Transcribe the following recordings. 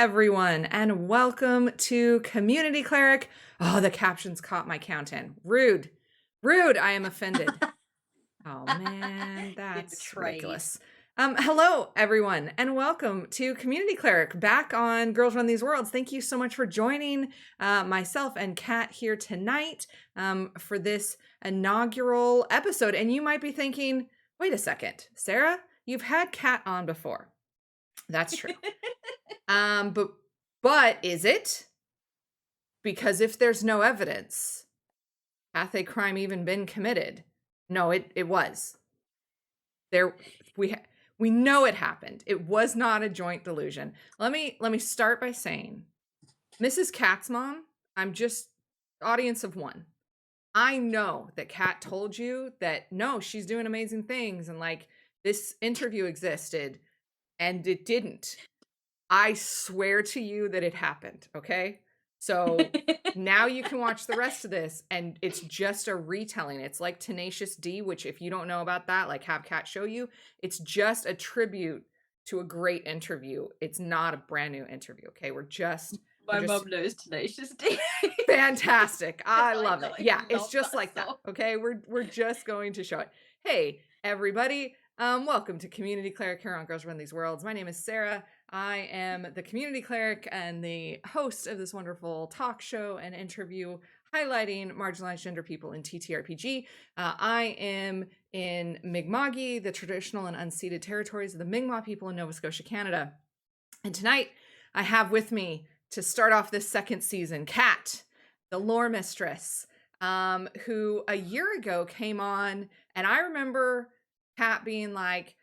everyone, and welcome to Community Cleric. Oh, the captions caught my count in. Rude. Rude, I am offended. Oh man, that's ridiculous. Hello, everyone, and welcome to Community Cleric, back on Girls Run These Worlds. Thank you so much for joining myself and Kat here tonight for this inaugural episode. And you might be thinking, wait a second, Sarah, you've had Kat on before. That's true. But is it? Because if there's no evidence, hath a crime even been committed? No, it was. We know it happened. It was not a joint delusion. Let me start by saying, Mrs. Kat's mom, I'm just audience of one. I know that Kat told you that no, she's doing amazing things and like this interview existed, and it didn't. I swear to you that it happened, okay? So now you can watch the rest of this, and it's just a retelling. It's like Tenacious D, which if you don't know about that, like have Kat show you. It's just a tribute to a great interview. It's not a brand new interview, okay? My mom knows Tenacious D. Fantastic. I love it. Yeah, it's just like that, okay? We're just going to show it. Hey, everybody. Welcome to Community Cleric here on Girls Run These Worlds. My name is Sarah. I am the Community Cleric and the host of this wonderful talk show and interview highlighting marginalized gender people in TTRPG. I am in Mi'kma'ki, the traditional and unceded territories of the Mi'kmaq people in Nova Scotia, Canada. And tonight, I have with me, to start off this second season, Kat, the lore mistress, who a year ago came on, and I remember Kat being like,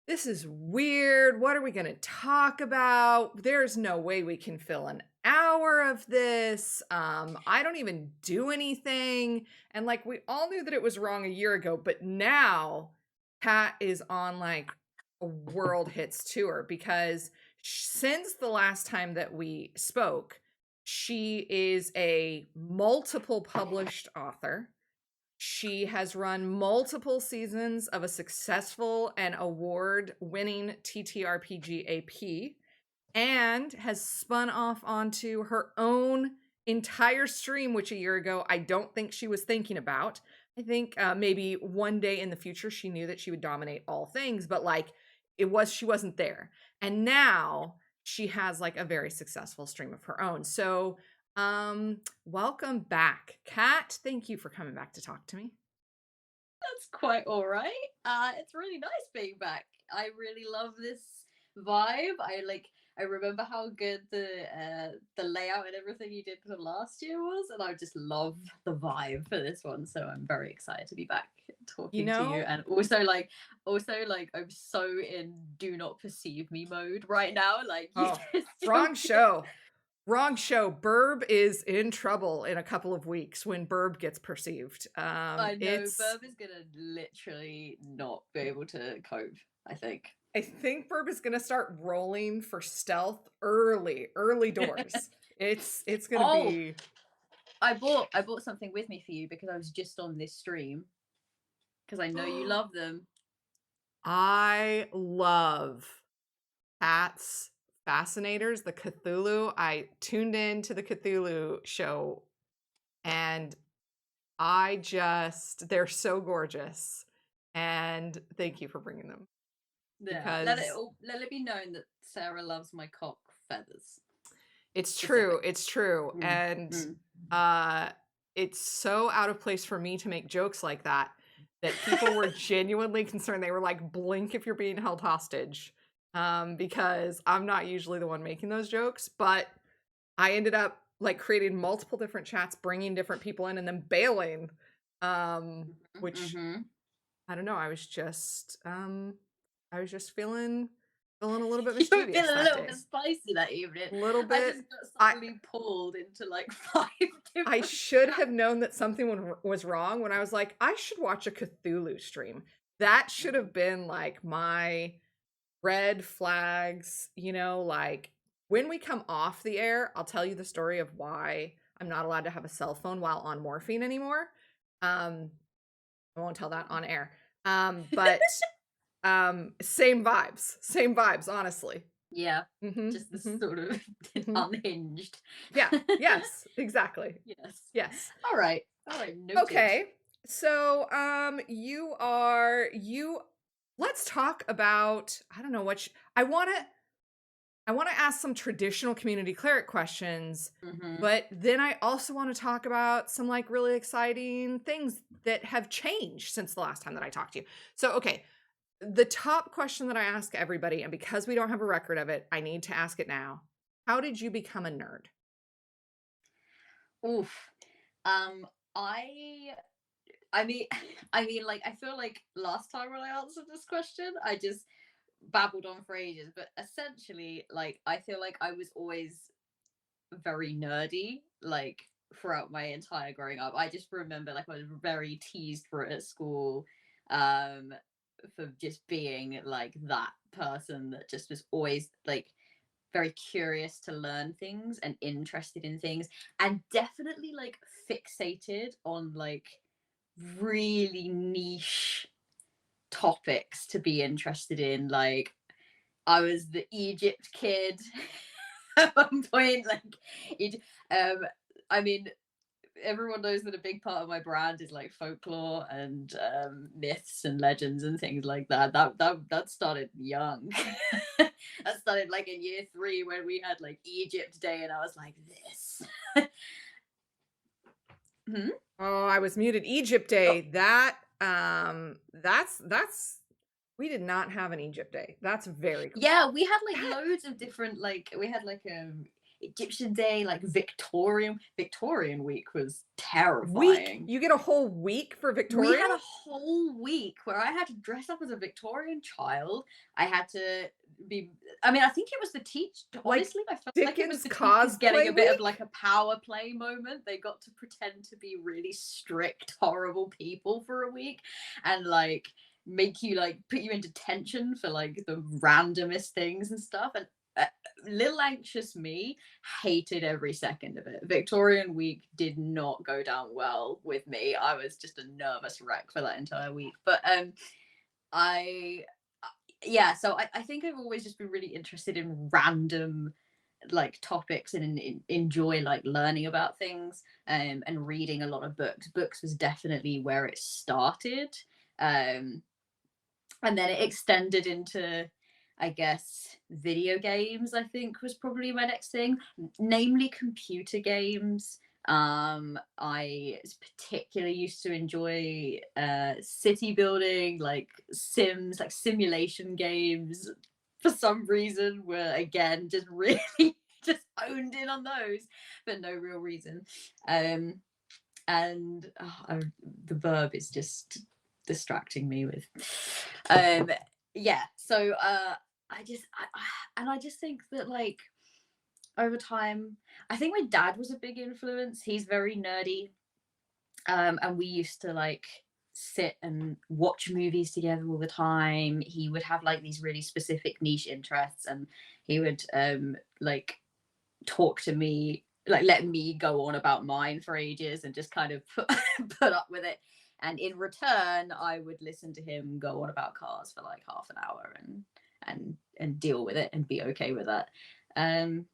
this is weird. What are we going to talk about? There's no way we can fill an hour of this. I don't even do anything. And like, we all knew that it was wrong a year ago, but now Kat is on like a world hits tour because since the last time that we spoke, she is a multiple published author. She has run multiple seasons of a successful and award-winning TTRPG AP and has spun off onto her own entire stream, which a year ago I don't think she was thinking about. I think maybe one day in the future she knew that she would dominate all things, but like she wasn't there. And now she has like a very successful stream of her own. So welcome back, Kat. Thank you for coming back to talk to me. That's quite all right. It's really nice being back. I really love this vibe. I remember how good the layout and everything you did for last year was, and I just love the vibe for this one. So I'm very excited to be back talking to you, and also I'm so in do not perceive me mode right now. Wrong show. Wrong show. Burb is in trouble in a couple of weeks when Burb gets perceived. I know Burb is gonna literally not be able to cope, I think Burb is gonna start rolling for stealth early doors. it's gonna be. I bought something with me for you because I was just on this stream because I know you love them. I love Pat's Fascinators, the Cthulhu. I tuned in to the Cthulhu show and they're so gorgeous, and thank you for bringing them. Yeah, let it be known that Sarah loves my cock feathers. It's true. It's true. And it's so out of place for me to make jokes like that people were genuinely concerned. They were like, blink if you're being held hostage. Because I'm not usually the one making those jokes, but I ended up like creating multiple different chats, bringing different people in, and then bailing, which I don't know. I was just feeling a little bit mischievous. You were feeling a little bit spicy that evening. A little bit. I just got suddenly pulled into like 5 different. I should have known that something was wrong when I was like, I should watch a Cthulhu stream. That should have been like my red flags, like when we come off the air, I'll tell you the story of why I'm not allowed to have a cell phone while on morphine anymore. I won't tell that on air. But same vibes, honestly. Yeah, Mm-hmm, just this mm-hmm, sort of mm-hmm. unhinged. Yeah. Yes. Exactly. Yes. Yes. All right. All right. Noted. Okay. So, you. Let's talk about. I don't know what I want to. I want to ask some traditional community cleric questions, Hmm. but then I also want to talk about some like really exciting things that have changed since the last time that I talked to you. So, okay, the top question that I ask everybody, and because we don't have a record of it, I need to ask it now. How did you become a nerd? Oof. Um, I I mean, like, I feel like last time when I answered this question, I just babbled on for ages. But essentially, like, I feel like I was always very nerdy, like, throughout my entire growing up. I just remember, like, I was very teased for it at school, um, for just being like that person that just was always like very curious to learn things and interested in things, and definitely like fixated on like really niche topics to be interested in. Like, I was the Egypt kid at one point. Like, it, um, I mean, everyone knows that a big part of my brand is like folklore and myths and legends and things like that. That started young. That started like in year three when we had like Egypt Day, and I was like, this. Hmm? Oh, I was muted. Egypt Oh, Day. That's we did not have an Egypt Day. That's very cool. yeah, we had like That loads of different, like we had like Egyptian Day, like Victorian week was week, terrifying. you get a whole week for We Victorian? had a whole week where I had to dress up as a Victorian child. I had to be, I mean, I think it was the teach, Like honestly, I felt like it was Dickens the teachers getting a cosplay bit of like week? a power play moment. They got to pretend to be really strict, horrible people for a week and like make you like put you into detention for like the randomest things and stuff. And uh, little anxious me hated every second of it. Victorian week did not go down well with me. I was just a nervous wreck for that entire week. But I yeah, so I think I've always just been really interested in random like topics and enjoy like learning about things, and reading a lot of books. Books was definitely where it started. Um and then it extended into, I guess, video games. I think was probably my next thing, namely computer games. I particularly used to enjoy city building, like sims, like simulation games, for some reason, were again just really just honed in on those for no real reason. um and the verb is just distracting me with um yeah, so I just think that like over time, I think my dad was a big influence. He's very nerdy, and we used to like sit and watch movies together all the time. He would have like these really specific niche interests, and he would like talk to me, like let me go on about mine for ages and just kind of put up with it. And in return, I would listen to him go on about cars for like half an hour and deal with it and be okay with that. Um,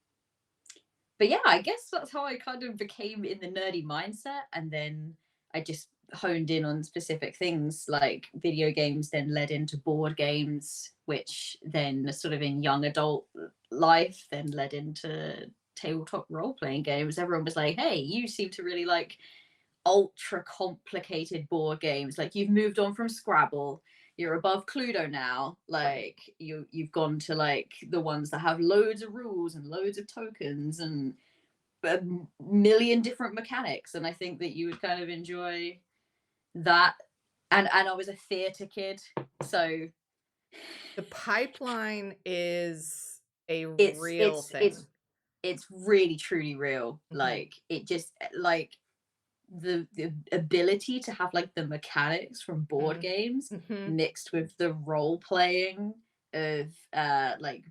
but yeah, I guess that's how I kind of became in the nerdy mindset. And then I just honed in on specific things like video games, then led into board games, which then sort of in young adult life then led into tabletop role playing games. Everyone was like, hey, you seem to really like ultra complicated board games. Like, you've moved on from Scrabble, you're above Cluedo now. Like, you've gone to like the ones that have loads of rules and loads of tokens and a million different mechanics. And I think that you would kind of enjoy that. And I was a theater kid, so The pipeline is a it's real it's it's thing. it's really truly real. Mhm, Like, it just like the ability to have like the mechanics from board mm, games mhm. mixed with the role playing of like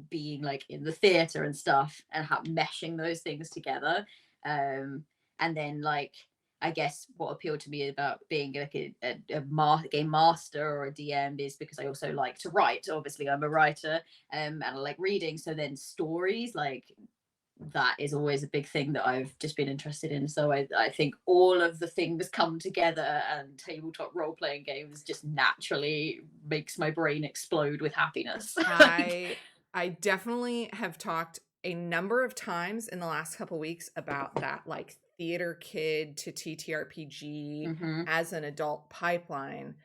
being like in the theater and stuff, and how meshing those things together. And then like I guess what appealed to me about being like a game master or a DM is because I also like to write. Obviously, I'm a writer, and I like reading. So then stories, like, that is always a big thing that I've just been interested in. So I think all of the things come together, and tabletop role playing games just naturally makes my brain explode with happiness. Like, I definitely have talked a number of times in the last couple weeks about that, like, theater kid to TTRPG mhm. as an adult pipeline.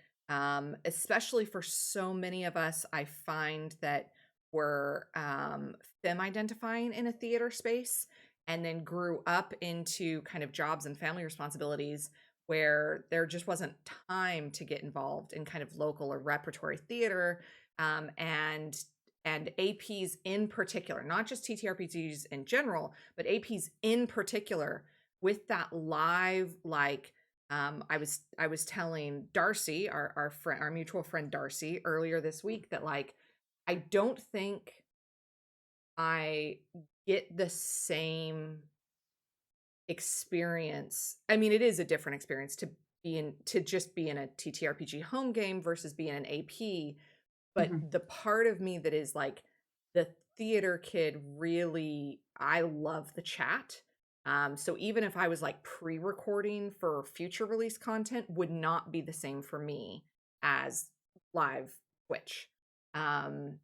Especially for so many of us, I find that we're femme identifying in a theater space and then grew up into kind of jobs and family responsibilities where there just wasn't time to get involved in kind of local or repertory theater, and APs in particular, not just TTRPGs in general, but APs in particular, with that live, like, I was telling Darcy, our friend, our mutual friend Darcy, earlier this week, that, like, I don't think I get the same experience. I mean, it is a different experience to just be in a TTRPG home game versus being an AP, but Mhm. the part of me that is like the theater kid, really, I love the chat. So even if I was like pre-recording for future release content, would not be the same for me as live Twitch. Um,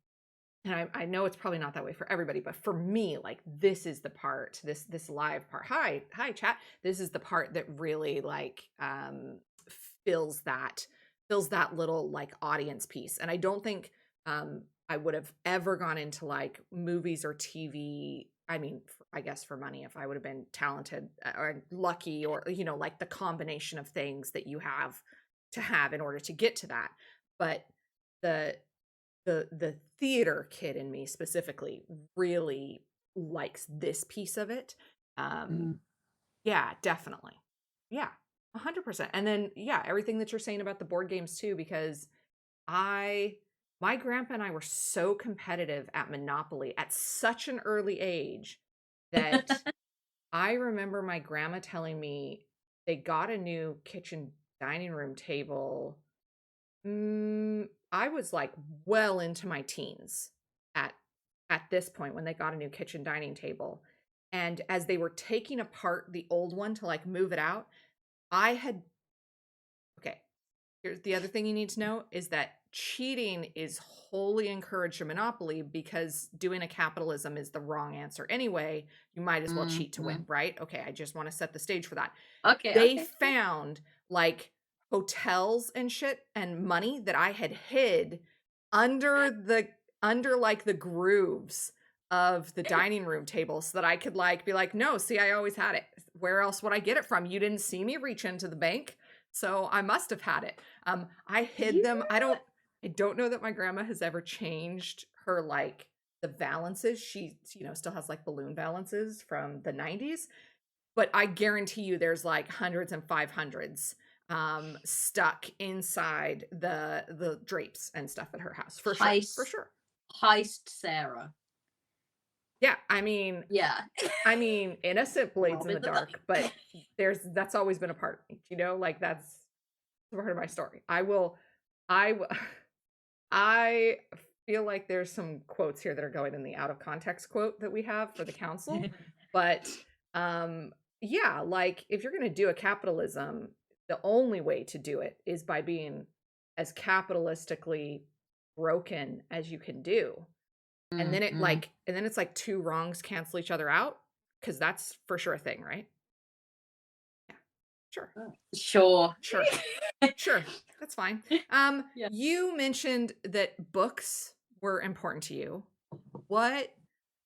and I know it's probably not that way for everybody, but for me, like, this is the part, this live part. Hi, chat. This is the part that really, like, fills that fills that little, like, audience piece. And I don't think I would have ever gone into like movies or TV. I mean, I guess for money, if I would have been talented or lucky, or, like, the combination of things that you have to have in order to get to that. But the the theater kid in me specifically really likes this piece of it. Um, Mm. yeah, definitely. Yeah, 100%. And then, yeah, everything that you're saying about the board games too, because I my grandpa and I were so competitive at Monopoly at such an early age that I remember my grandma telling me they got a new kitchen dining room table. I was, like, well into my teens at this point when they got a new kitchen dining table, and as they were taking apart the old one to, like, move it out, I had okay, here's the other thing you need to know, is that cheating is wholly encouraged in Monopoly, because doing a capitalism is the wrong answer anyway. You might as well cheat to win, Mhm. right? Okay, I just wanna set the stage for that. Okay, They okay. Yeah. found, like, hotels and shit and money that I had hid under like, the grooves of the dining room table, so that I could, like, be like, "No, see, I always had it. Where else would I get it from? You didn't see me reach into the bank, so I must have had it." I hid You them. I don't know that my grandma has ever changed her, like, the valances. She, still has, like, balloon balances from the 90s, but I guarantee you there's, like, hundreds and 500s stuck inside the drapes and stuff at her house, for sure, for heist sure. heist Sarah. Yeah, I mean, innocent blades in the Robbing the dark, bank. but that's always been a part of me, like, that's part of my story. I w I feel like there's some quotes here that are going in the out of context quote that we have for the council, but, um, yeah, like, if you're gonna do a capitalism, the only way to do it is by being as capitalistically broken as you can do, and then Mm. it's like 2 wrongs cancel each other out, because that's for sure a thing, right? Yeah, sure, Sure. sure. Sure, that's fine. Yeah. You mentioned that books were important to you. What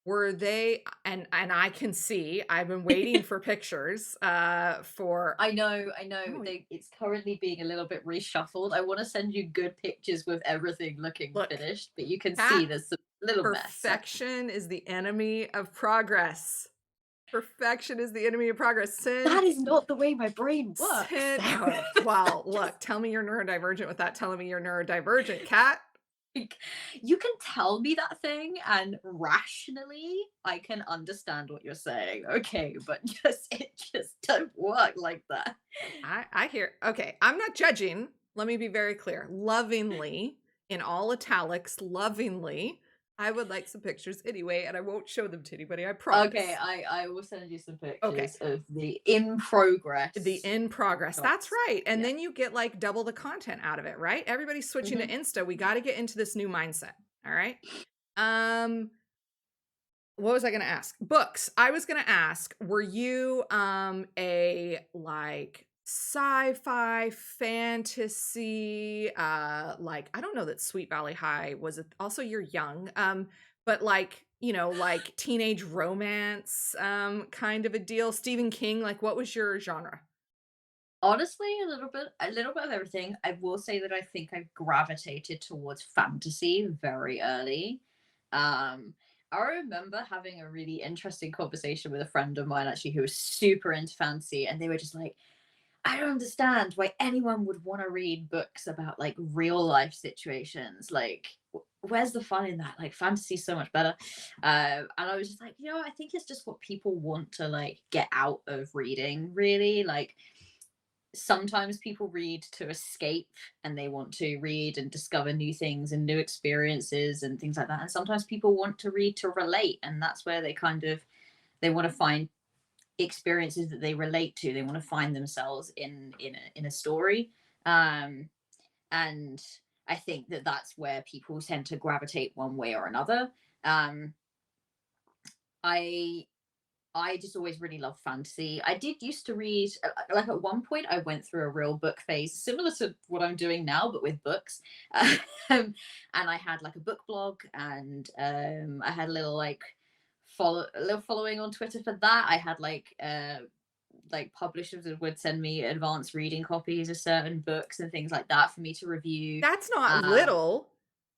were they? And I can see, I've been waiting for pictures, for I know. oh, It's currently being a little bit reshuffled. I want to send you good pictures with everything looking look, finished, but you can Cat, see there's a little mess. perfection is the enemy of progress. Perfection is the enemy of progress. That is not the way my brain works. Oh, well, look, Just tell me you're neurodivergent without telling me you're neurodivergent, Cat. like, you can tell me that thing and rationally I can understand what you're saying. Okay, but it just don't work like that. I hear. Okay, I'm not judging. Let me be very clear. Lovingly, in all italics, lovingly. I would like some pictures anyway, and I won't show them to anybody, I Okay, promise. I will send you some Okay. pictures of the in progress. The in progress. That's right. And Yeah. then you get like double the content out of it, right? Everybody's switching to Insta. We got to get into this new mindset. All right. What was I going to ask? Books. I was going to ask, were you a like sci-fi fantasy like I don't know that Sweet Valley High was also you're young but like like teenage romance kind of a deal. Stephen King, like what was your genre? Honestly, a little bit of everything. I will say that I think I gravitated towards fantasy very early. Um, I remember having a really interesting conversation with a friend of mine actually who was super into fantasy, and they were just like, I don't understand why anyone would want to read books about like real life situations. Like, where's the fun in that? Like, fantasy's so much better. And I was just like, I think it's just what people want to like get out of reading, really. Like, sometimes people read to escape and they want to read and discover new things and new experiences and things like that. And sometimes people want to read to relate, and that's where they want to find experiences that they relate to. They want to find themselves in a story, and I think that that's where people tend to gravitate one way or another. Um, i i just always really loved fantasy. I did used to read, like at one point I went through a real book phase similar to what I'm doing now but with books. And I had like a book blog, and I had a little like a little following on Twitter for that. I had like publishers that would send me advanced reading copies of certain books and things like that for me to review. That's not Um, little.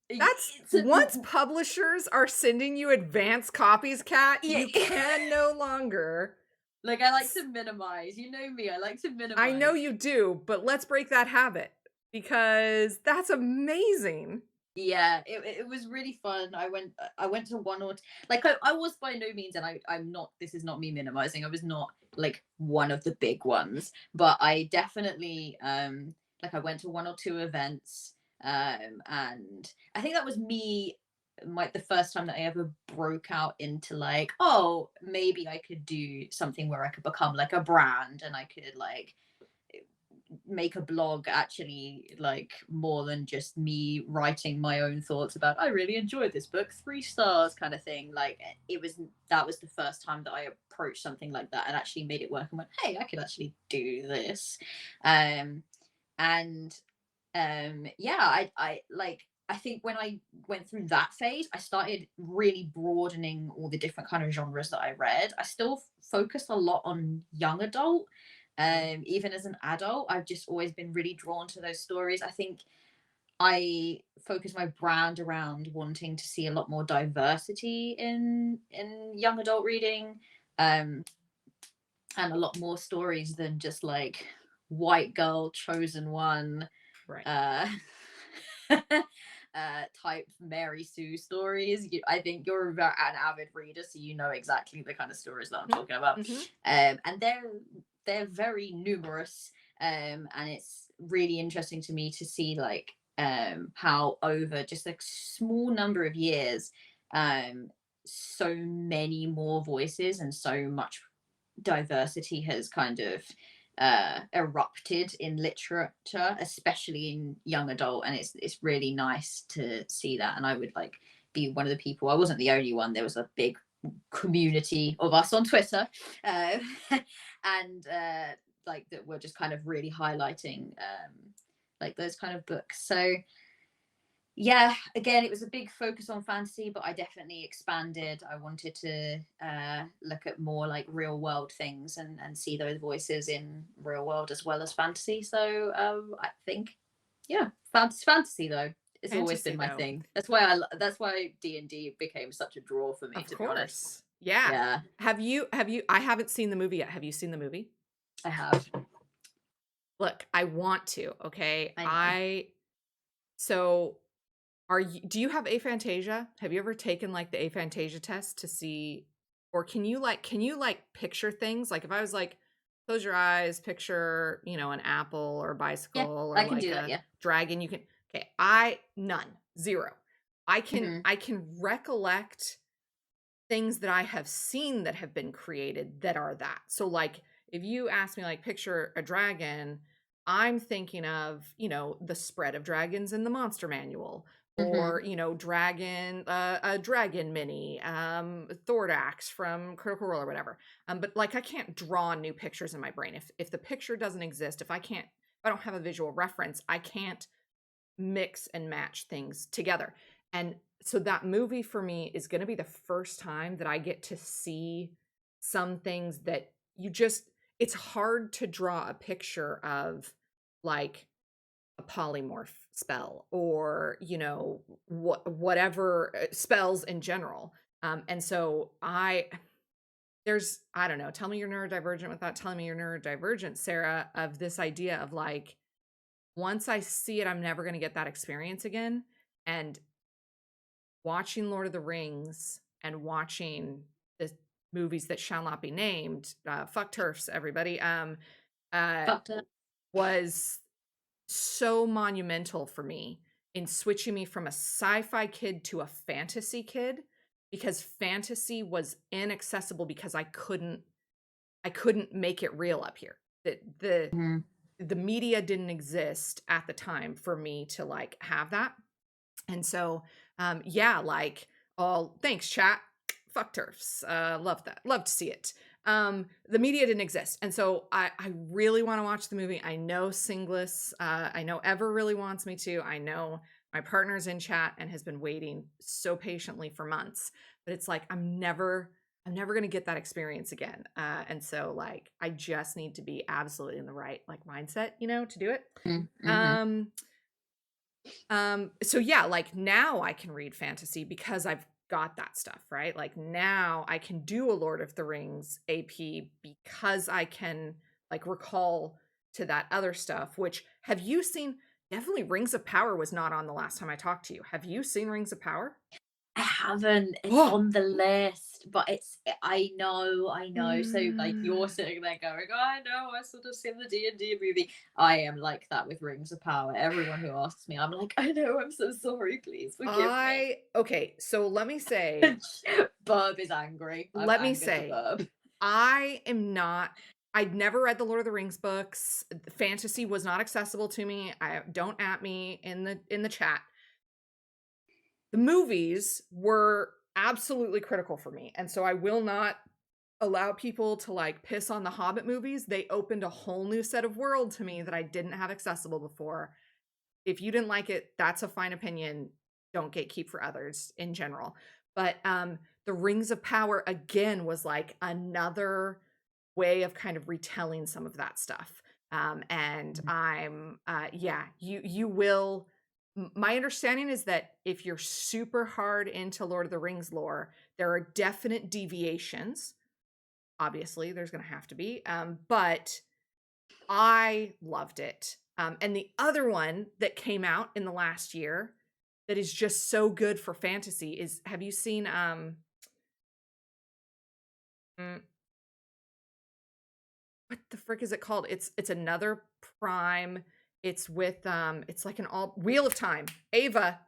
That's once publishers are sending you advanced copies, Kat, yeah, you can no longer. like I like to minimize. You know me, I like to minimize. I know you do, but let's break that habit because that's amazing. Yeah, it was really fun. I went to one or like I was by no means, and I'm not, this is not me minimizing. I was not like one of the big ones, but I definitely like I went to one or two events, and I think that was me, like the first time that I ever broke out into like, oh, maybe I could do something where I could become like a brand and I could like make a blog actually like more than just me writing my own thoughts about I really enjoyed this book, 3 stars kind of thing. Like that was the first time that I approached something like that and actually made it work and went, hey, I could actually do this. And Yeah, I like, I think when I went through that phase, I started really broadening all the different kind of genres that I read. I still focused a lot on young adult. Even as an adult, I've just always been really drawn to those stories. I think I focus my brand around wanting to see a lot more diversity in young adult reading, um, and a lot more stories than just like white girl chosen one, Right. Type Mary Sue stories. I think you're an avid reader, so you know exactly the kind of stories that I'm talking about. And they're very numerous, and it's really interesting to me to see like how over just a small number of years, so many more voices and so much diversity has kind of erupted in literature, especially in young adult, and it's really nice to see that. And I would like be one of the people. I wasn't the only one. There was a big community of us on Twitter, uh, and like that were just kind of really highlighting like those kind of books. So yeah, again, it was a big focus on fantasy, but I definitely expanded. I wanted to look at more like real world things and see those voices in real world as well as fantasy. So I think, yeah, fantasy though, it's always been my thing. That's why D&D became such a draw for me, to be honest. Yeah. Have you I haven't seen the movie yet. Have you seen the movie? I have. Look, I want to, okay? I know. So do you have aphantasia? Have you ever taken like the aphantasia test to see, or can you like picture things? Like if I was like, close your eyes, picture, you know, an apple or a Yeah, bicycle or I can like do that. a Yeah. dragon, you can, okay, none, zero. I can recollect things that I have seen that have been created that are that. So like if you ask me like picture a dragon, I'm thinking of, you know, the spread of dragons in the monster manual, Mm-hmm. or, you know, a dragon mini, Thordax from Critical Role or whatever. But like I can't draw new pictures in my brain. If the picture doesn't exist, if I don't have a visual reference, I can't mix and match things together. And so that movie for me is going to be the first time that I get to see some things that it's hard to draw a picture of, like a polymorph spell, or, you know, whatever spells in general. And so I don't know, tell me you're neurodivergent without telling me you're neurodivergent, Sarah, of this idea of like, once I see it, I'm never going to get that experience again. And watching Lord of the Rings and watching the movies that shall not be named, fuck turfs, everybody, uh, Fucked up. was so monumental for me in switching me from a sci-fi kid to a fantasy kid, because fantasy was inaccessible because I couldn't make it real up here. Mm-hmm. The media didn't exist at the time for me to like have that. And so yeah, like, oh, thanks chat, fuck turfs, love that, love to see it. The media didn't exist, and so I really want to watch the movie. I know Singlis, I know Ever really wants me to. I know my partner's in chat and has been waiting so patiently for months, but it's like I'm never going to get that experience again. And so like I just need to be absolutely in the right like mindset, you know, to do it. Mm-hmm. um so yeah, like now I can read fantasy because I've got that stuff, right? Like now I can do a Lord of the Rings AP because I can like recall to that other stuff. Which, have you seen? Definitely Rings of Power was not on the last time I talked to you. Have you seen Rings of Power? I haven't. It's Oh, on the list, but I know. So like you're mm, sitting there going, I know, I sort of seen the D&D movie. I am like that with Rings of Power. Everyone who asks me, I'm like, I know, I'm so sorry, please forgive me. okay, so Burb is angry. I'm let me angered the say, Burb. I am not. I'd never read the Lord of the Rings books. Fantasy was not accessible to me. I don't at me in the chat. The movies were absolutely critical for me, and so I will not allow people to like piss on the Hobbit movies. They opened a whole new set of world to me that I didn't have accessible before. If you didn't like it, that's a fine opinion. Don't gatekeep for others in general. But the Rings of Power again was like another way of kind of retelling some of that stuff. And I'm yeah, you will. My understanding is that if you're super hard into Lord of the Rings lore, there are definite deviations. Obviously, there's going to have to be, but I loved it. And the other one that came out in the last year that is just so good for fantasy is, have you seen mm, what the frick is it called? It's another Prime. It's with it's like an all Wheel of Time. Ava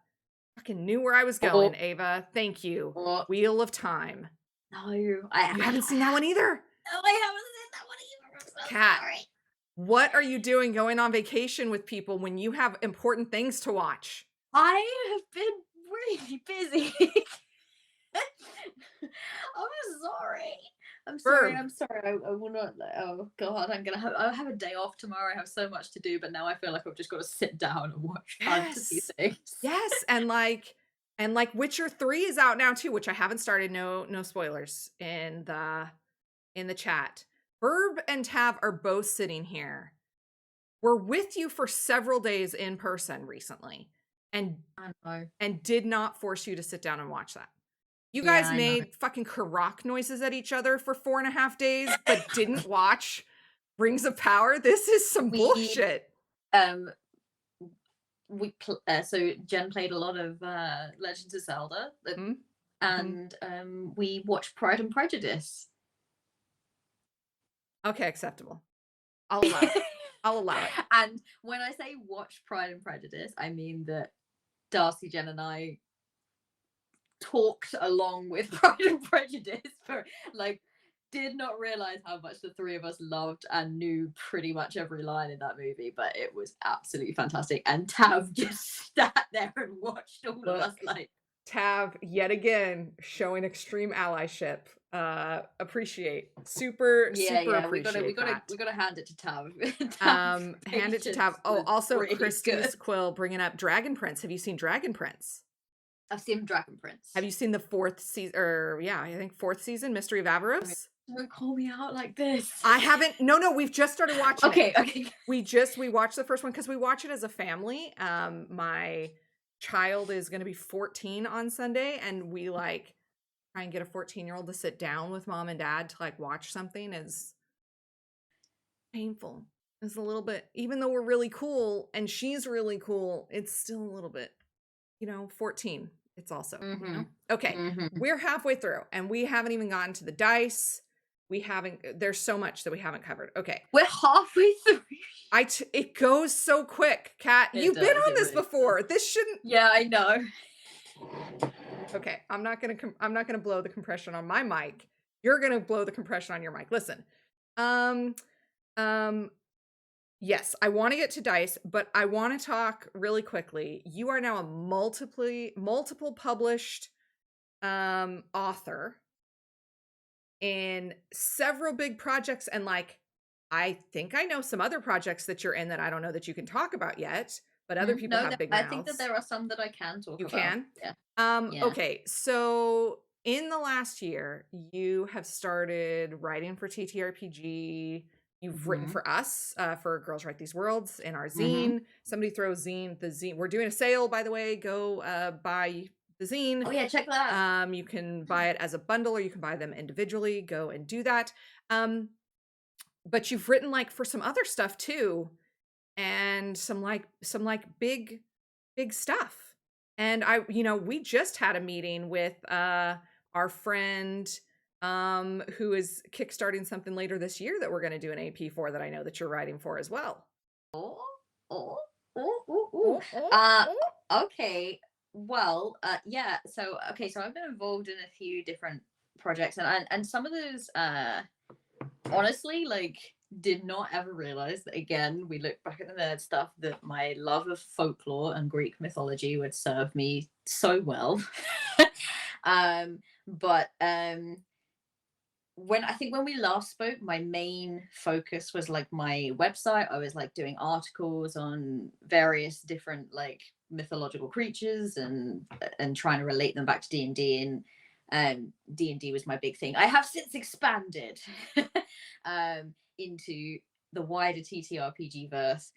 fucking knew where I was Oh, going. Ava, thank you. oh, Wheel of Time. no, You haven't seen that one either? no, I haven't seen that one either. I'm so Cat, sorry. what are you doing going on vacation with people when you have important things to watch? I have been really busy. I'm sorry. I'm sorry. Verb. I'm sorry. I will not. Oh God, I'll have a day off tomorrow. I have so much to do, but now I feel like I've just got to sit down and watch fantasy Yes. things. Yes, and like Witcher 3 is out now too, which I haven't started. No spoilers in the chat. Verb and Tab are both sitting here. We're with you for several days in person recently, and I know. did not force you to sit down and watch that. You Yeah, guys I know. made fucking Karak noises at each other for 4.5 days, but didn't watch Rings of Power. This is some We bullshit. um so Jen played a lot of Legends of Zelda, Mm-hmm. and we watched Pride and Prejudice. Okay, acceptable. I'll allow it. I'll allow it. And when I say watch Pride and Prejudice, I mean that Darcy, Jen, and I talked along with Pride and Prejudice for like, did not realize how much the three of us loved and knew pretty much every line in that movie, but it was absolutely fantastic. And Tav just sat there and watched all of us like. Tav yet again showing extreme allyship. Appreciate super appreciate we gotta hand it to Tav. Hand it to Tav. Oh, also really Christy's Quill bringing up Dragon Prince. Have you seen Dragon Prince? I've seen Dragon Prince. Have you seen the 4th season, or I think 4th season, Mystery of Averos? Don't call me out like this. I haven't. No, we've just started watching. Okay. We watched the first one because we watch it as a family. My child is going to be 14 on Sunday, and we like try and get a 14-year-old to sit down with mom and dad to like watch something is painful. It's a little bit, even though we're really cool and she's really cool, it's still a little bit, 14. It's also, okay. We're halfway through and we haven't even gotten to the dice. There's so much that we haven't covered. Okay. We're halfway through. It goes so quick, Kat. You've been on this before. This shouldn't. Yeah, I know. Okay. I'm not going to blow the compression on my mic. You're going to blow the compression on your mic. Listen. Yes, I want to get to dice, but I want to talk really quickly. You are now a multiple published author in several big projects, and like I think I know some other projects that you're in that I don't know that you can talk about yet, but other people have big mouths. I think that there are some that I can talk about. You can? Yeah. Okay, so in the last year, you have started writing for TTRPG. You've written for us, for Girls Write These Worlds in our zine. Somebody throw the zine. We're doing a sale, by the way. Go buy the zine. Oh yeah, check that. You can buy it as a bundle or you can buy them individually. Go and do that. But you've written like for some other stuff too, and some big stuff. And we just had a meeting with our friend who is kickstarting something later this year that we're going to do an AP for, that I know that you're writing for as well. Okay. Well, yeah. So I've been involved in a few different projects, and some of those, honestly, like, did not ever realize that, again, we look back at the nerd stuff, that my love of folklore and Greek mythology would serve me so well. But when we last spoke, my main focus was like my website. I was like doing articles on various different like mythological creatures and trying to relate them back to D&D, and D&D was my big thing. I have since expanded into the wider TTRPG verse.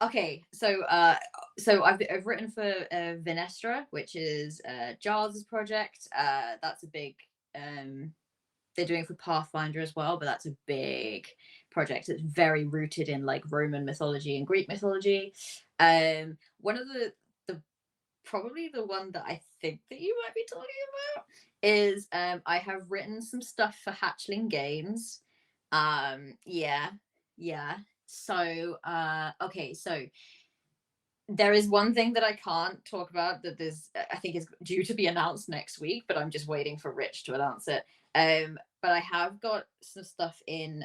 Okay, so I've written for Vinestra, which is Giles' project. That's a big, they're doing for Pathfinder as well, but that's a big project. It's very rooted in like Roman mythology and Greek mythology. One of the probably the one that I think that you might be talking about is I have written some stuff for Hatchling Games. Yeah. So okay, so there is one thing that I can't talk about that I think is due to be announced next week, but I'm just waiting for Rich to announce it. But I have got some stuff in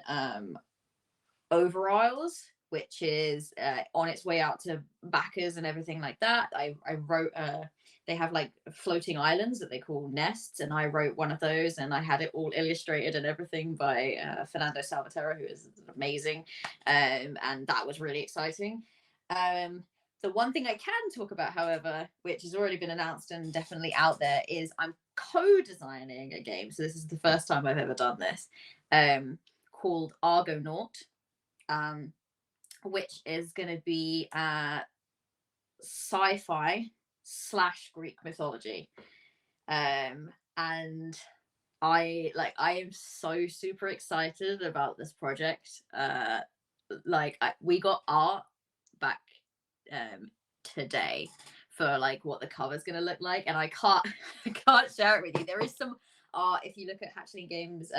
Over Isles, which is on its way out to backers and everything like that. I wrote they have like floating islands that they call nests, and I wrote one of those, and I had it all illustrated and everything by Fernando Salvatierra, who is amazing, and that was really exciting. The one thing I can talk about, however, which has already been announced and definitely out there, is I'm co-designing a game. So this is the first time I've ever done this, called Argonaut, which is going to be sci-fi / Greek mythology. And I am so super excited about this project. We got art back today for like what the cover's gonna look like, and I can't I can't share it with you. There is some art if you look at Hatchling Games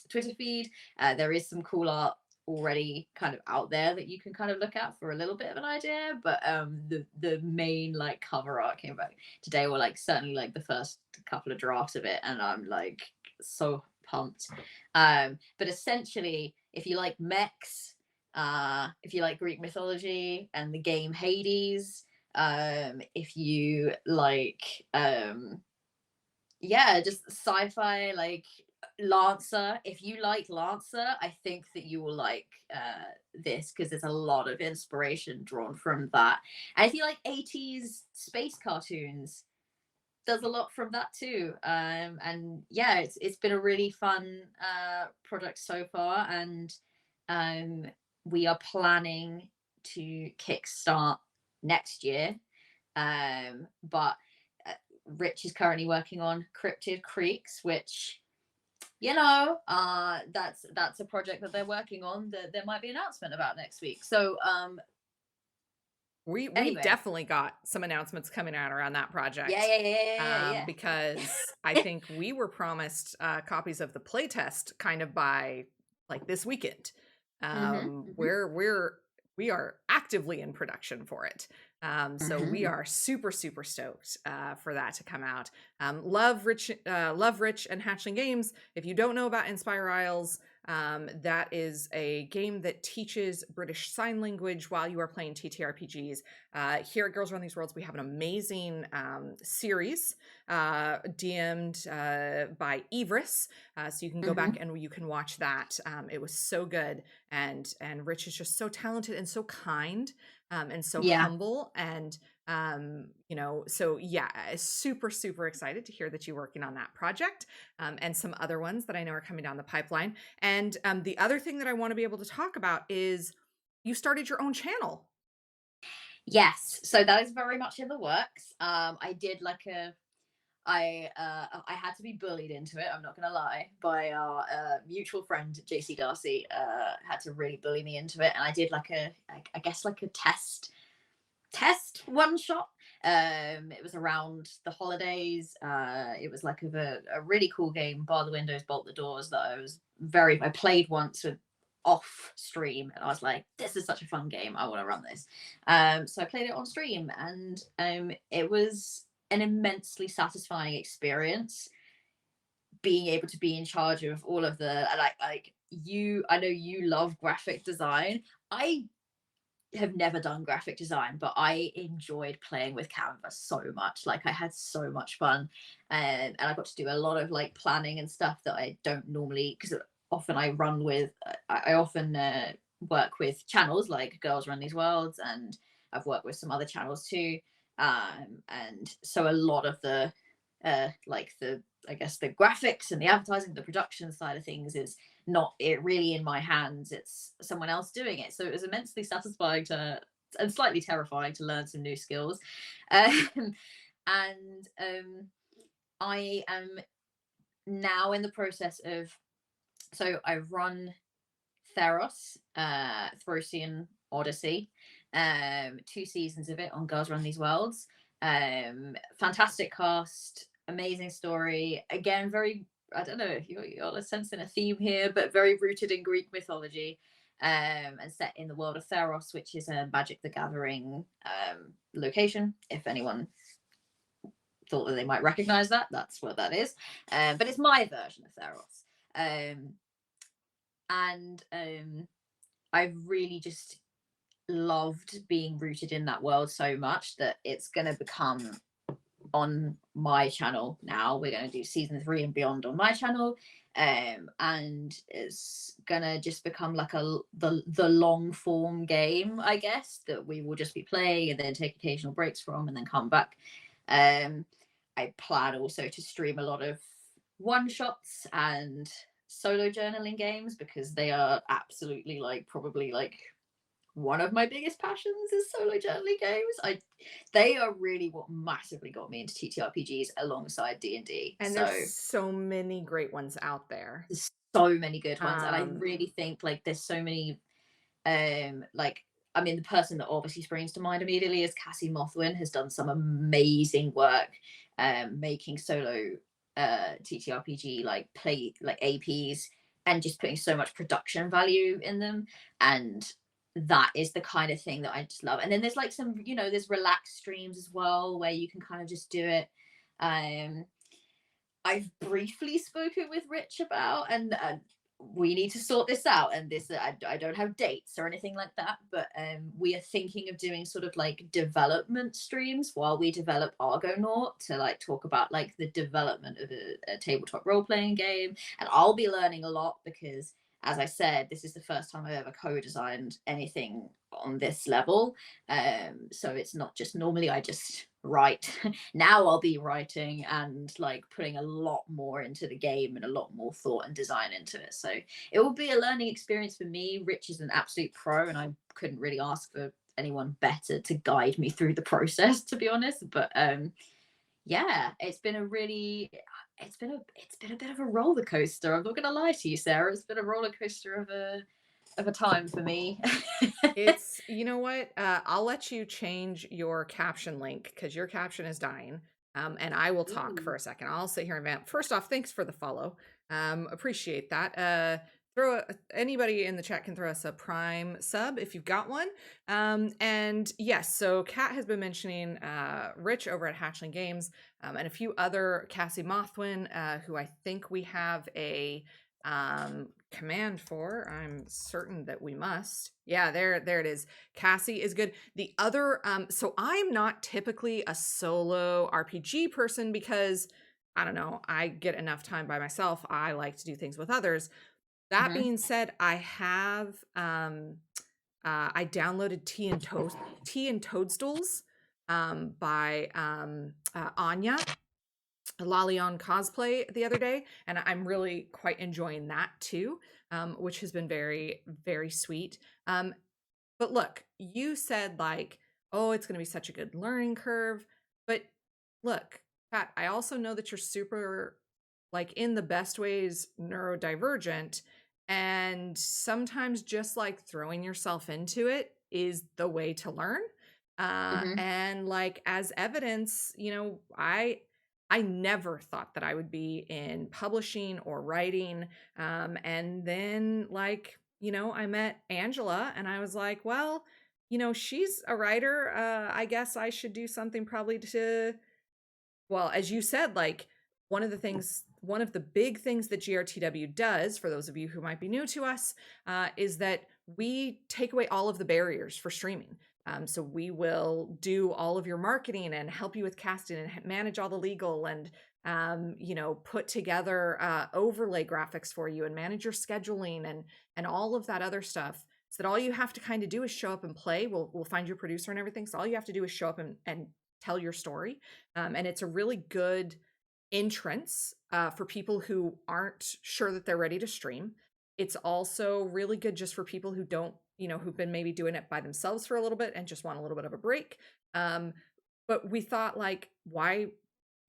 Twitter feed. There is some cool art already kind of out there that you can kind of look at for a little bit of an idea, but the main like cover art came back today, or like certainly like the first couple of drafts of it, and I'm like so pumped. But essentially, if you like mechs, if you like Greek mythology and the game Hades, if you like yeah, just sci-fi, like Lancer. If you like Lancer, I think that you will like this, because there's a lot of inspiration drawn from that. And if you like 80s space cartoons, there's a lot from that too. And yeah, it's been a really fun product so far, and we are planning to kickstart next year. But Rich is currently working on Cryptid Creeks, which that's a project that they're working on that there might be an announcement about next week. So we anyway. definitely got some announcements coming out around that project. Yeah. Because I think we were promised copies of the playtest kind of by like this weekend. We are actively in production for it. So we are super stoked for that to come out. Love Rich and Hatchling Games. If you don't know about Inspire Isles, that is a game that teaches British Sign Language while you are playing TTRPGs. Here at Girls Run These Worlds, we have an amazing series DM'd by Everis, so you can go back and you can watch that. It was so good, and Rich is just so talented and so kind, and so humble, and so yeah, super excited to hear that you're working on that project, and some other ones that I know are coming down the pipeline. And the other thing that I want to be able to talk about is you started your own channel. Yes, so that is very much in the works. I did like I had to be bullied into it, I'm not gonna lie, by our mutual friend JC Darcy. Had to really bully me into it, and I did like I guess like a test one shot. It was around the holidays. It was like a really cool game, bar the windows, bolt the doors, that I played once with off stream, and I was like, this is such a fun game, I want to run this. So I played it on stream, and it was an immensely satisfying experience being able to be in charge of all of the like I know you love graphic design. I have never done graphic design, but I enjoyed playing with Canva so much. Like I had so much fun, and I got to do a lot of like planning and stuff that I don't normally, because often I often work with channels like Girls Run These Worlds, and I've worked with some other channels too. And so a lot of the I guess the graphics and the advertising, the production side of things is not it really in my hands. It's someone else doing it. So it was immensely satisfying and slightly terrifying to learn some new skills. And I am now in the process of, so I run Theros, Thracian Odyssey, 2 seasons of it on Girls Run These Worlds. Fantastic cast, amazing story. Again, very, I don't know if you're sensing a theme here, but very rooted in Greek mythology, and set in the world of Theros, which is a Magic the Gathering location. If anyone thought that they might recognize that, that's what that is. But it's my version of Theros. And I've really just loved being rooted in that world so much that it's going to become on my channel now. We're going to do season 3 and beyond on my channel, and it's gonna just become like the long form game, I guess, that we will just be playing and then take occasional breaks from and then come back. I plan also to stream a lot of one shots and solo journaling games, because they are absolutely like probably like one of my biggest passions is solo journaling games. They are really what massively got me into TTRPGs alongside D&D. And there's so many great ones out there. There's so many good ones, and I really think like there's so many like I mean, the person that obviously springs to mind immediately is Cassie Mothwin, has done some amazing work making solo TTRPG like APs, and just putting so much production value in them. And that is the kind of thing that I just love. And then there's like some, there's relaxed streams as well where you can kind of just do it. I've briefly spoken with Rich about, and we need to sort this out. And this, I don't have dates or anything like that, but we are thinking of doing sort of like development streams while we develop Argonaut, to like talk about like the development of a tabletop role playing game. And I'll be learning a lot because, as I said, this is the first time I've ever co-designed anything on this level. So it's not just, normally I just write. Now I'll be writing and like putting a lot more into the game and a lot more thought and design into it. So it will be a learning experience for me. Rich is an absolute pro, and I couldn't really ask for anyone better to guide me through the process, to be honest. But yeah, it's been a bit of a roller coaster. I'm not gonna lie to you, Sarah. It's been a roller coaster of a time for me. It's, you know what? I'll let you change your caption link because your caption is dying. And I will talk for Ooh. a second. I'll sit here and vamp. First off, thanks for the follow. Appreciate that. Anybody in the chat can throw us a Prime sub if you've got one. And yes, so Kat has been mentioning Rich over at Hatchling Games, and a few other, Cassie Mothwin, who I think we have a command for. I'm certain that we must. Yeah, there it is. Cassie is good. The other, so I'm not typically a solo RPG person because I don't know, I get enough time by myself. I like to do things with others. That being said, I have I downloaded Tea and Toadstools by Anya Lalion cosplay the other day, and I'm really quite enjoying that too, which has been very, very sweet. But look, you said like, oh, it's going to be such a good learning curve. But look, Pat, I also know that you're super, like, in the best ways, neurodivergent. And sometimes just like throwing yourself into it is the way to learn. And like, as evidence, I never thought that I would be in publishing or writing. And then, like, I met Angela and I was like, well, she's a writer. I guess I should do something probably to, well, as you said, like, one of the big things that GRTW does, for those of you who might be new to us, is that we take away all of the barriers for streaming. So we will do all of your marketing and help you with casting and manage all the legal and, put together overlay graphics for you and manage your scheduling and all of that other stuff. So that all you have to kind of do is show up and play. We'll find your producer and everything. So all you have to do is show up and tell your story. And it's a really good entrance for people who aren't sure that they're ready to stream. It's also really good just for people who don't, who've been maybe doing it by themselves for a little bit and just want a little bit of a break. But we thought, like, why,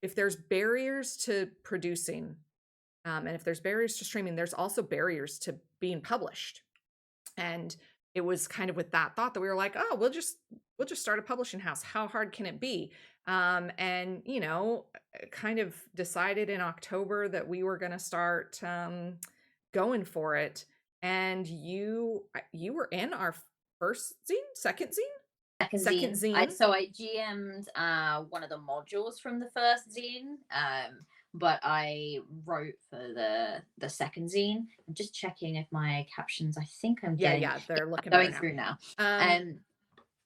if there's barriers to producing, and if there's barriers to streaming, there's also barriers to being published. And it was kind of with that thought that we were like, oh, we'll just start a publishing house. How hard can it be? And kind of decided in October that we were going to start going for it. And you were in our second zine. So I GM'd one of the modules from the first zine, but I wrote for the second zine. I'm just checking if my captions, I think I'm getting... Yeah, they're looking going through now.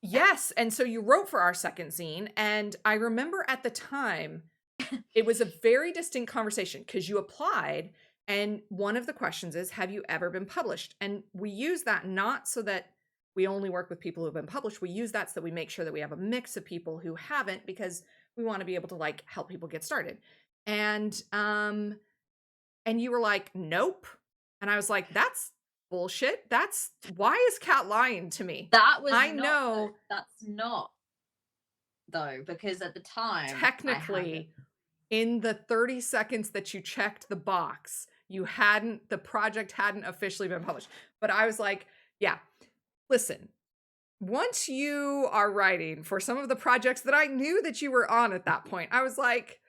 Yes, and so you wrote for our second zine, and I remember at the time it was a very distinct conversation because you applied, and one of the questions is, have you ever been published? And we use that not so that we only work with people who have been published. We use that so that we make sure that we have a mix of people who haven't, because we want to be able to, like, help people get started. And you were like, nope. And I was like, that's bullshit. Why is Kat lying to me? That's not though, because at the time, technically, in the 30 seconds that you checked the box, the project hadn't officially been published. But I was like, yeah, listen, once you are writing for some of the projects that I knew that you were on at that point, I was like,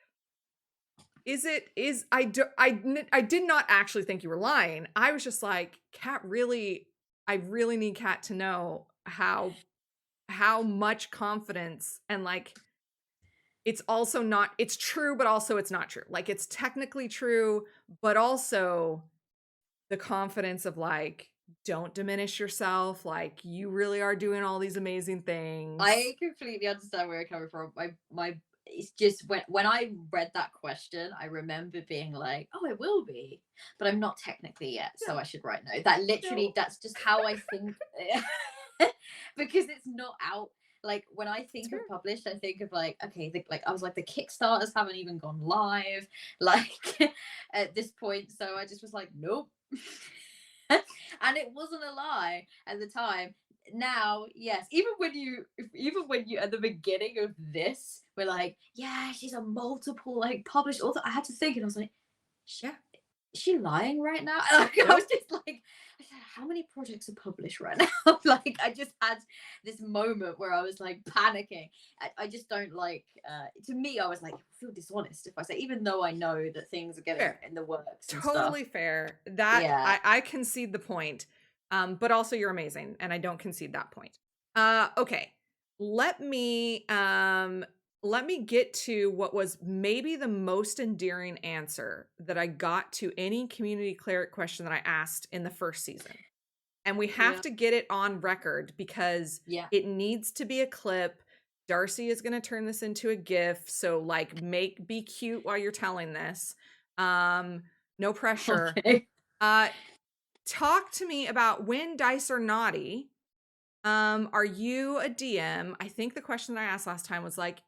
I did not actually think you were lying. I was just like, Kat, really, I really need Kat to know how much confidence, and like, it's also not, it's true, but also it's not true. Like, it's technically true, but also the confidence of like, don't diminish yourself. Like, you really are doing all these amazing things. I completely understand where you're coming from. My it's just when I read that question, I remember being like, "Oh, I will be, but I'm not technically yet, so I should write no." That literally, that's just how I think, because it's not out. Like when I think of published, I think of like, okay, like I was like, the Kickstarters haven't even gone live, like at this point. So I just was like, nope. And it wasn't a lie at the time. Now, yes, even when you at the beginning of this we're like, yeah, she's a multiple like published author, I had to think, and I was like, Yeah. is she lying right now? Like, I was just like, how many projects are published right now? Like, I just had this moment where I was like panicking. I just don't like, to me, I was like, I feel dishonest if I say, even though I know that things are getting in the works. Totally fair. That, yeah. I concede the point. But also you're amazing, and I don't concede that point. Okay. Let me get to what was maybe the most endearing answer that I got to any community cleric question that I asked in the first season. And we have to get it on record because it needs to be a clip. Darcy is going to turn this into a GIF. So like, be cute while you're telling this. No pressure. Okay. Talk to me about when dice are naughty. Are you a DM? I think the question that I asked last time was like,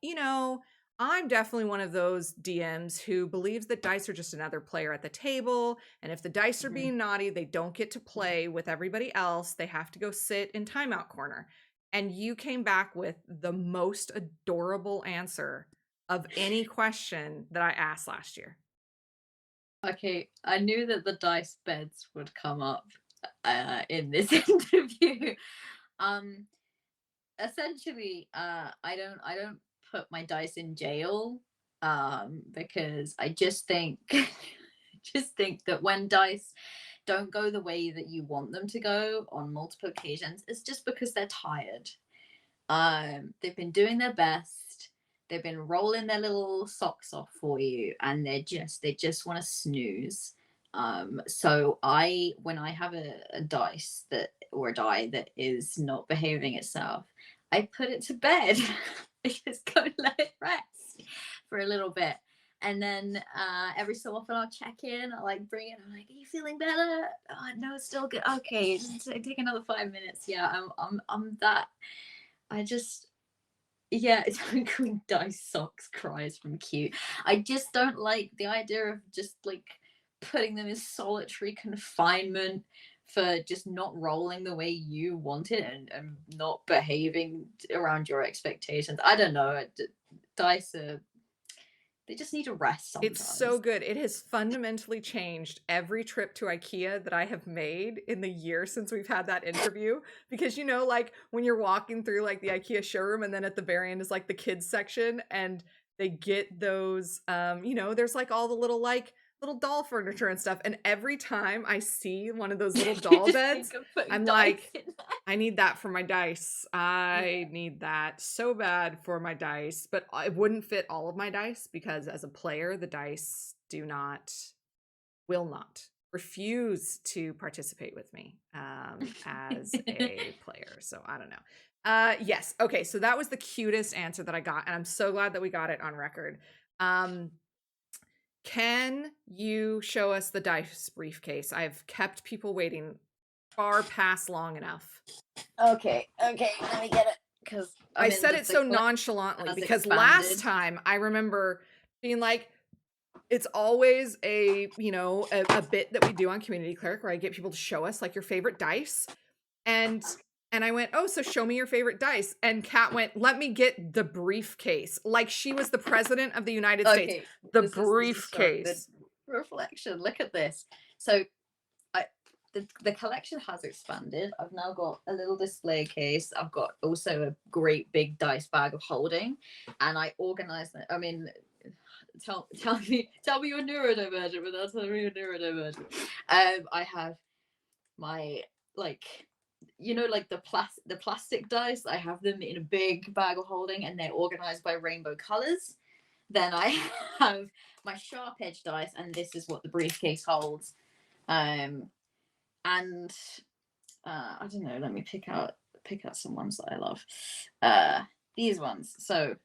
I'm definitely one of those DMs who believes that dice are just another player at the table. And if the dice are being naughty, they don't get to play with everybody else. They have to go sit in timeout corner. And you came back with the most adorable answer of any question that I asked last year. Okay, I knew that the dice beds would come up in this interview. Essentially, I don't put my dice in jail, because I just think that when dice don't go the way that you want them to go on multiple occasions, it's just because they're tired. They've been doing their best. They've been rolling their little socks off for you, and they just want to snooze. So when I have a dice or a die that is not behaving itself, I put it to bed. I just go let it rest for a little bit. And then every so often I'll check in. I'll like bring it. I'm like, are you feeling better? Oh, no, it's still good. Okay, just take another 5 minutes. Yeah, I'm that. I just, it's like dice socks cries from cute. I just don't like the idea of just like putting them in solitary confinement for just not rolling the way you want it, and not behaving around your expectations. I don't know. Dice they just need to rest sometimes. It's so good. It has fundamentally changed every trip to IKEA that I have made in the year since we've had that interview. Because, like when you're walking through like the IKEA showroom, and then at the very end is like the kids section, and they get those, there's like all the little doll furniture and stuff. And every time I see one of those little doll beds, I'm like, I need that for my dice. I need that so bad for my dice, but it wouldn't fit all of my dice because as a player, the dice will not refuse to participate with me as a player. So I don't know. Yes. Okay. So that was the cutest answer that I got. And I'm so glad that we got it on record. Can you show us the dice briefcase? I've kept people waiting far past long enough. Okay, let me get it, because I said it so nonchalantly because last time I remember being like, it's always a bit that we do on Community Cleric where I get people to show us like your favorite dice, and I went, oh, so show me your favorite dice, and Kat went, let me get the briefcase, like she was the president of the United States. The briefcase. Reflection. Look at this. So the collection has expanded. I've now got a little display case. I've got also a great big dice bag of holding, and I organized it. I mean, tell me you're neurodivergent without telling me you're neurodivergent. I have my, like, like the plastic dice. I have them in a big bag of holding, and they're organized by rainbow colors. Then I have my sharp edge dice, and this is what the briefcase holds. And I don't know. Let me pick out some ones that I love. These ones. So,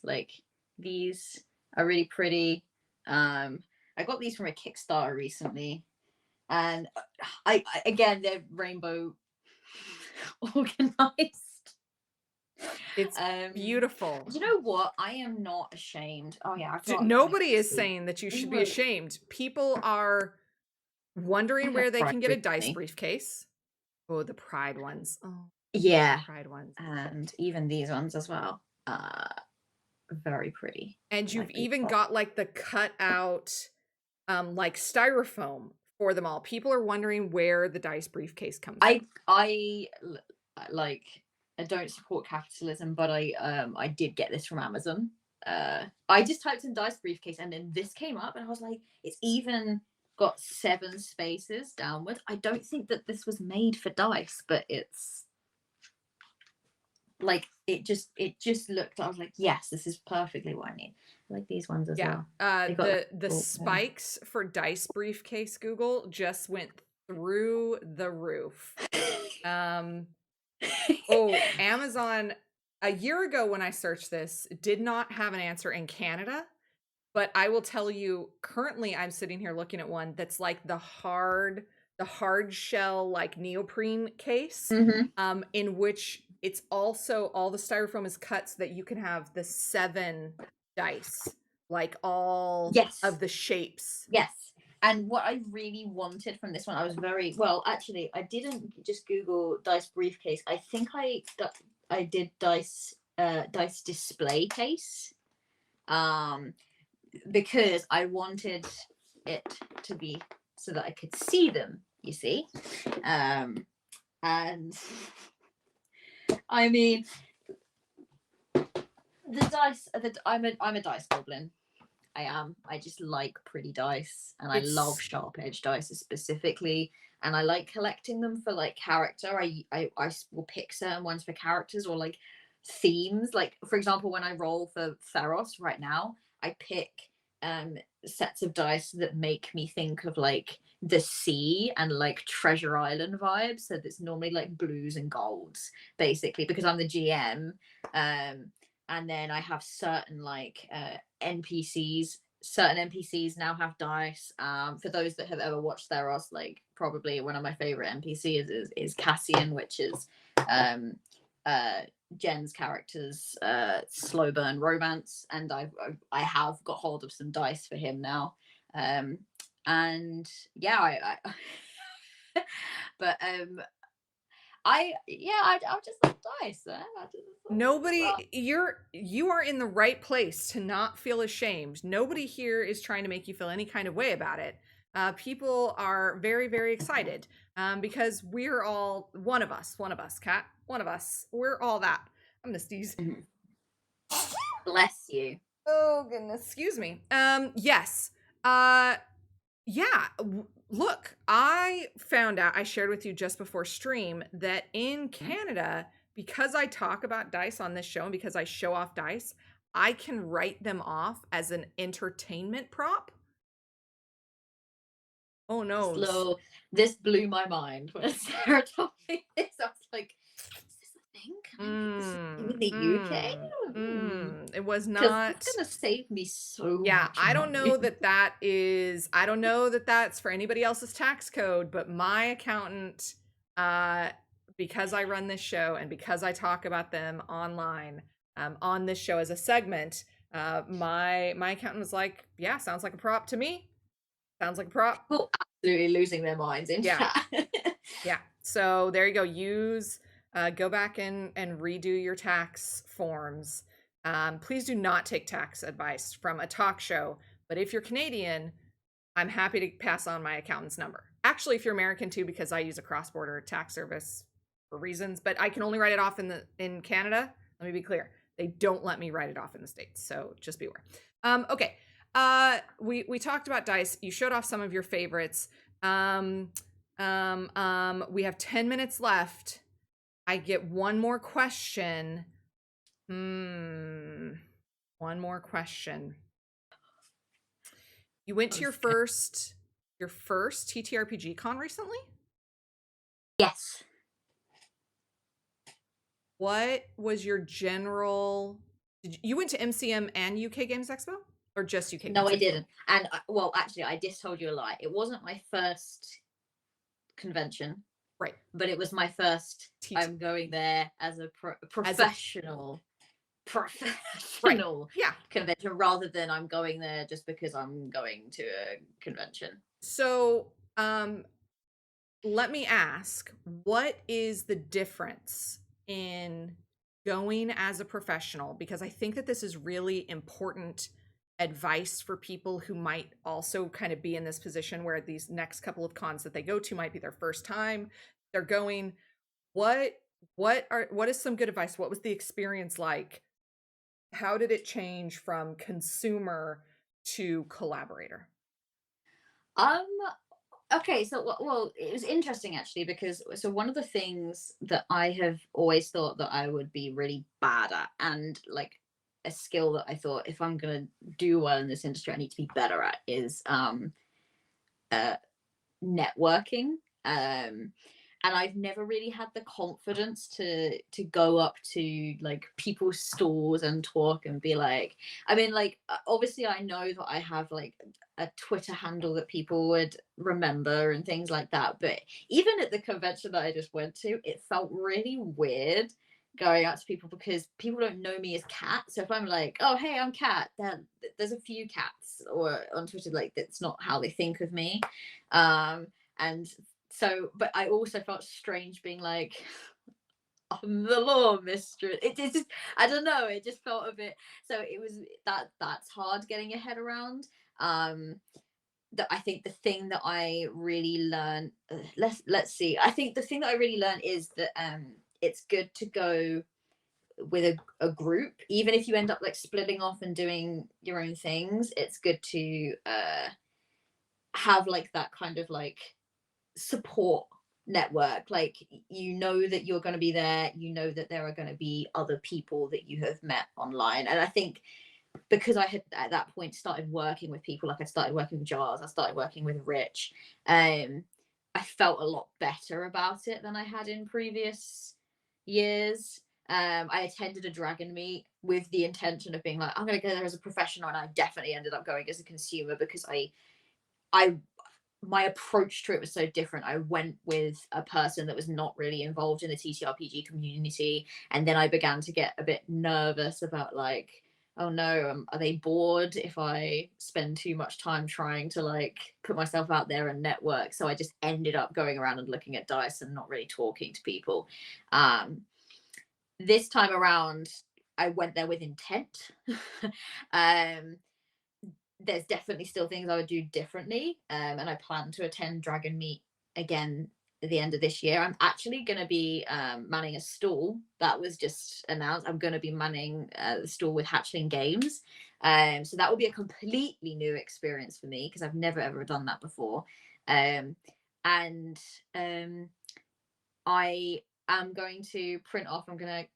like, these are really pretty. I got these from a Kickstarter recently, and I again, they're rainbow organized. It's beautiful. You know what? I am not ashamed. Oh yeah, nobody is saying that you should be ashamed. People are wondering where they can get a dice briefcase. Oh, the pride ones. Oh, yeah, pride ones, and even these ones as well. Very pretty. And you've even got like the cut out, like styrofoam for them all. People are wondering where the dice briefcase comes from. I don't support capitalism, but I did get this from Amazon. I just typed in dice briefcase, and then this came up, and I was like, it's even got 7 spaces downward. I don't think that this was made for dice, but it's like it just looked. I was like, yes, this is perfectly what I need. I like these ones as well. The spikes for dice briefcase Google just went through the roof. Amazon a year ago when I searched this did not have an answer in Canada, but I will tell you, currently I'm sitting here looking at one that's like the hard shell, like neoprene case, in which it's also all the styrofoam is cut so that you can have the 7 dice, like all of the shapes. Yes. And what I really wanted from this one, I was actually, I didn't just Google dice briefcase. I think I did dice display case, because I wanted it to be so that I could see them, you see. And I mean, the dice, I'm a dice goblin. I am. I just like pretty dice, and I love sharp edge dice specifically, and I like collecting them for like character. I will pick certain ones for characters or like themes. Like, for example, when I roll for Theros right now, I pick sets of dice that make me think of like the sea and like Treasure Island vibes. So that's normally like blues and golds, basically, because I'm the GM. And then I have certain like NPCs. Certain NPCs now have dice. For those that have ever watched Theros, like probably one of my favorite NPCs is Cassian, which is Jen's character's slow burn romance, and I have got hold of some dice for him now. And yeah, but I'll just love dice. You are in the right place to not feel ashamed. Nobody here is trying to make you feel any kind of way about it. People are very, very excited because we're all one of us, Kat, one of us. We're all that. I'm gonna sneeze. Bless you. Oh goodness, excuse me. Yes. Yeah. Look, I found out, I shared with you just before stream, that in Canada, because I talk about dice on this show and because I show off dice, I can write them off as an entertainment prop. Oh no. This blew my mind when Sarah told me this. I was like, is this a thing? Can I this in the UK? It was not. It's gonna save me so much. Yeah, I don't know that that's for anybody else's tax code, but my accountant, because I run this show and because I talk about them online, on this show as a segment, my accountant was like, yeah, sounds like a prop to me. Sounds like a prop. People absolutely losing their minds in chat. Yeah. So there you go. Go back and redo your tax forms. Please do not take tax advice from a talk show. But if you're Canadian, I'm happy to pass on my accountant's number. actually, if you're American too, because I use a cross-border tax service for reasons, but I can only write it off in Canada. Let me be clear. They don't let me write it off in the States. So just be aware. Okay. We talked about dice. You showed off some of your favorites. We have 10 minutes left. I get one more question. One more question. You went to your first TTRPG con recently? Yes. What was your general... you went to MCM and UK Games Expo? Or just UK Games No, I Expo? didn't. And well, actually, I just told you a lie. It wasn't my first convention. Right. But it was my first. I'm going there as a professional right. Yeah. convention, rather than I'm going there just because I'm going to a convention. So, let me ask, what is the difference in going as a professional? Because I think that this is really important advice for people who might also kind of be in this position where these next couple of cons that they go to might be their first time. They're going, what is some good advice? What was the experience like? How did it change from consumer to collaborator? Okay, so well, it was interesting actually, because so one of the things that I have always thought that I would be really bad at, and like a skill that I thought if I'm gonna do well in this industry I need to be better at, is networking. And I've never really had the confidence to go up to like people's stores and talk and be like, I mean, like obviously I know that I have like a Twitter handle that people would remember and things like that, but even at the convention that I just went to, it felt really weird going out to people because people don't know me as Cat. So if I'm like, oh hey, I'm Cat, then there's a few Cats or on Twitter, like that's not how they think of me. And so, but I also felt strange being like, I'm the LoreMistress. It just, I don't know, it just felt a bit, so it was that's hard getting your head around. That I think the thing that I really learned, let's see, I think the thing that I really learned is that it's good to go with a group, even if you end up like splitting off and doing your own things. It's good to have like that kind of like support network, like you know that you're going to be there, you know that there are going to be other people that you have met online. And I think because I had at that point started working with people, like I started working with Jars, I started working with Rich, I felt a lot better about it than I had in previous years. I attended a dragon meet with the intention of being like, I'm going to go there as a professional, and I definitely ended up going as a consumer because I my approach to it was so different. I went with a person that was not really involved in the TTRPG community, and then I began to get a bit nervous about like, oh no, are they bored if I spend too much time trying to like put myself out there and network? So I just ended up going around and looking at dice and not really talking to people. This time around, I went there with intent. There's definitely still things I would do differently. And I plan to attend Dragon Meet again at the end of this year. I'm actually going to be manning a stall that was just announced. I'm going to be manning the stall with Hatchling Games. So that will be a completely new experience for me because I've never ever done that before. And I am going to print off. I'm gonna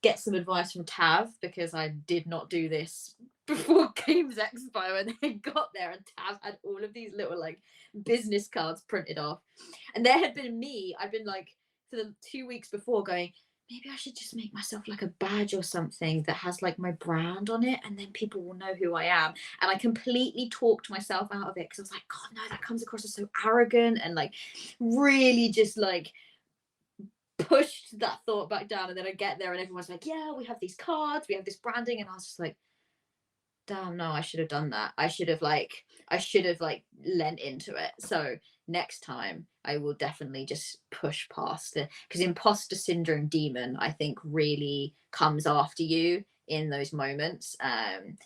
get some advice from Tav because I did not do this before Games Expo, and they got there and Tav had all of these little like business cards printed off, and there had been me. I've been like for the 2 weeks before going, maybe I should just make myself like a badge or something that has like my brand on it, and then people will know who I am. And I completely talked myself out of it because I was like, God, no, that comes across as so arrogant, and like really just like pushed that thought back down. And then I get there and everyone's like, yeah, we have these cards, we have this branding, and I was just like, damn, no, I should have done that. I should have like lent into it. So next time I will definitely just push past it, because imposter syndrome demon I think really comes after you in those moments,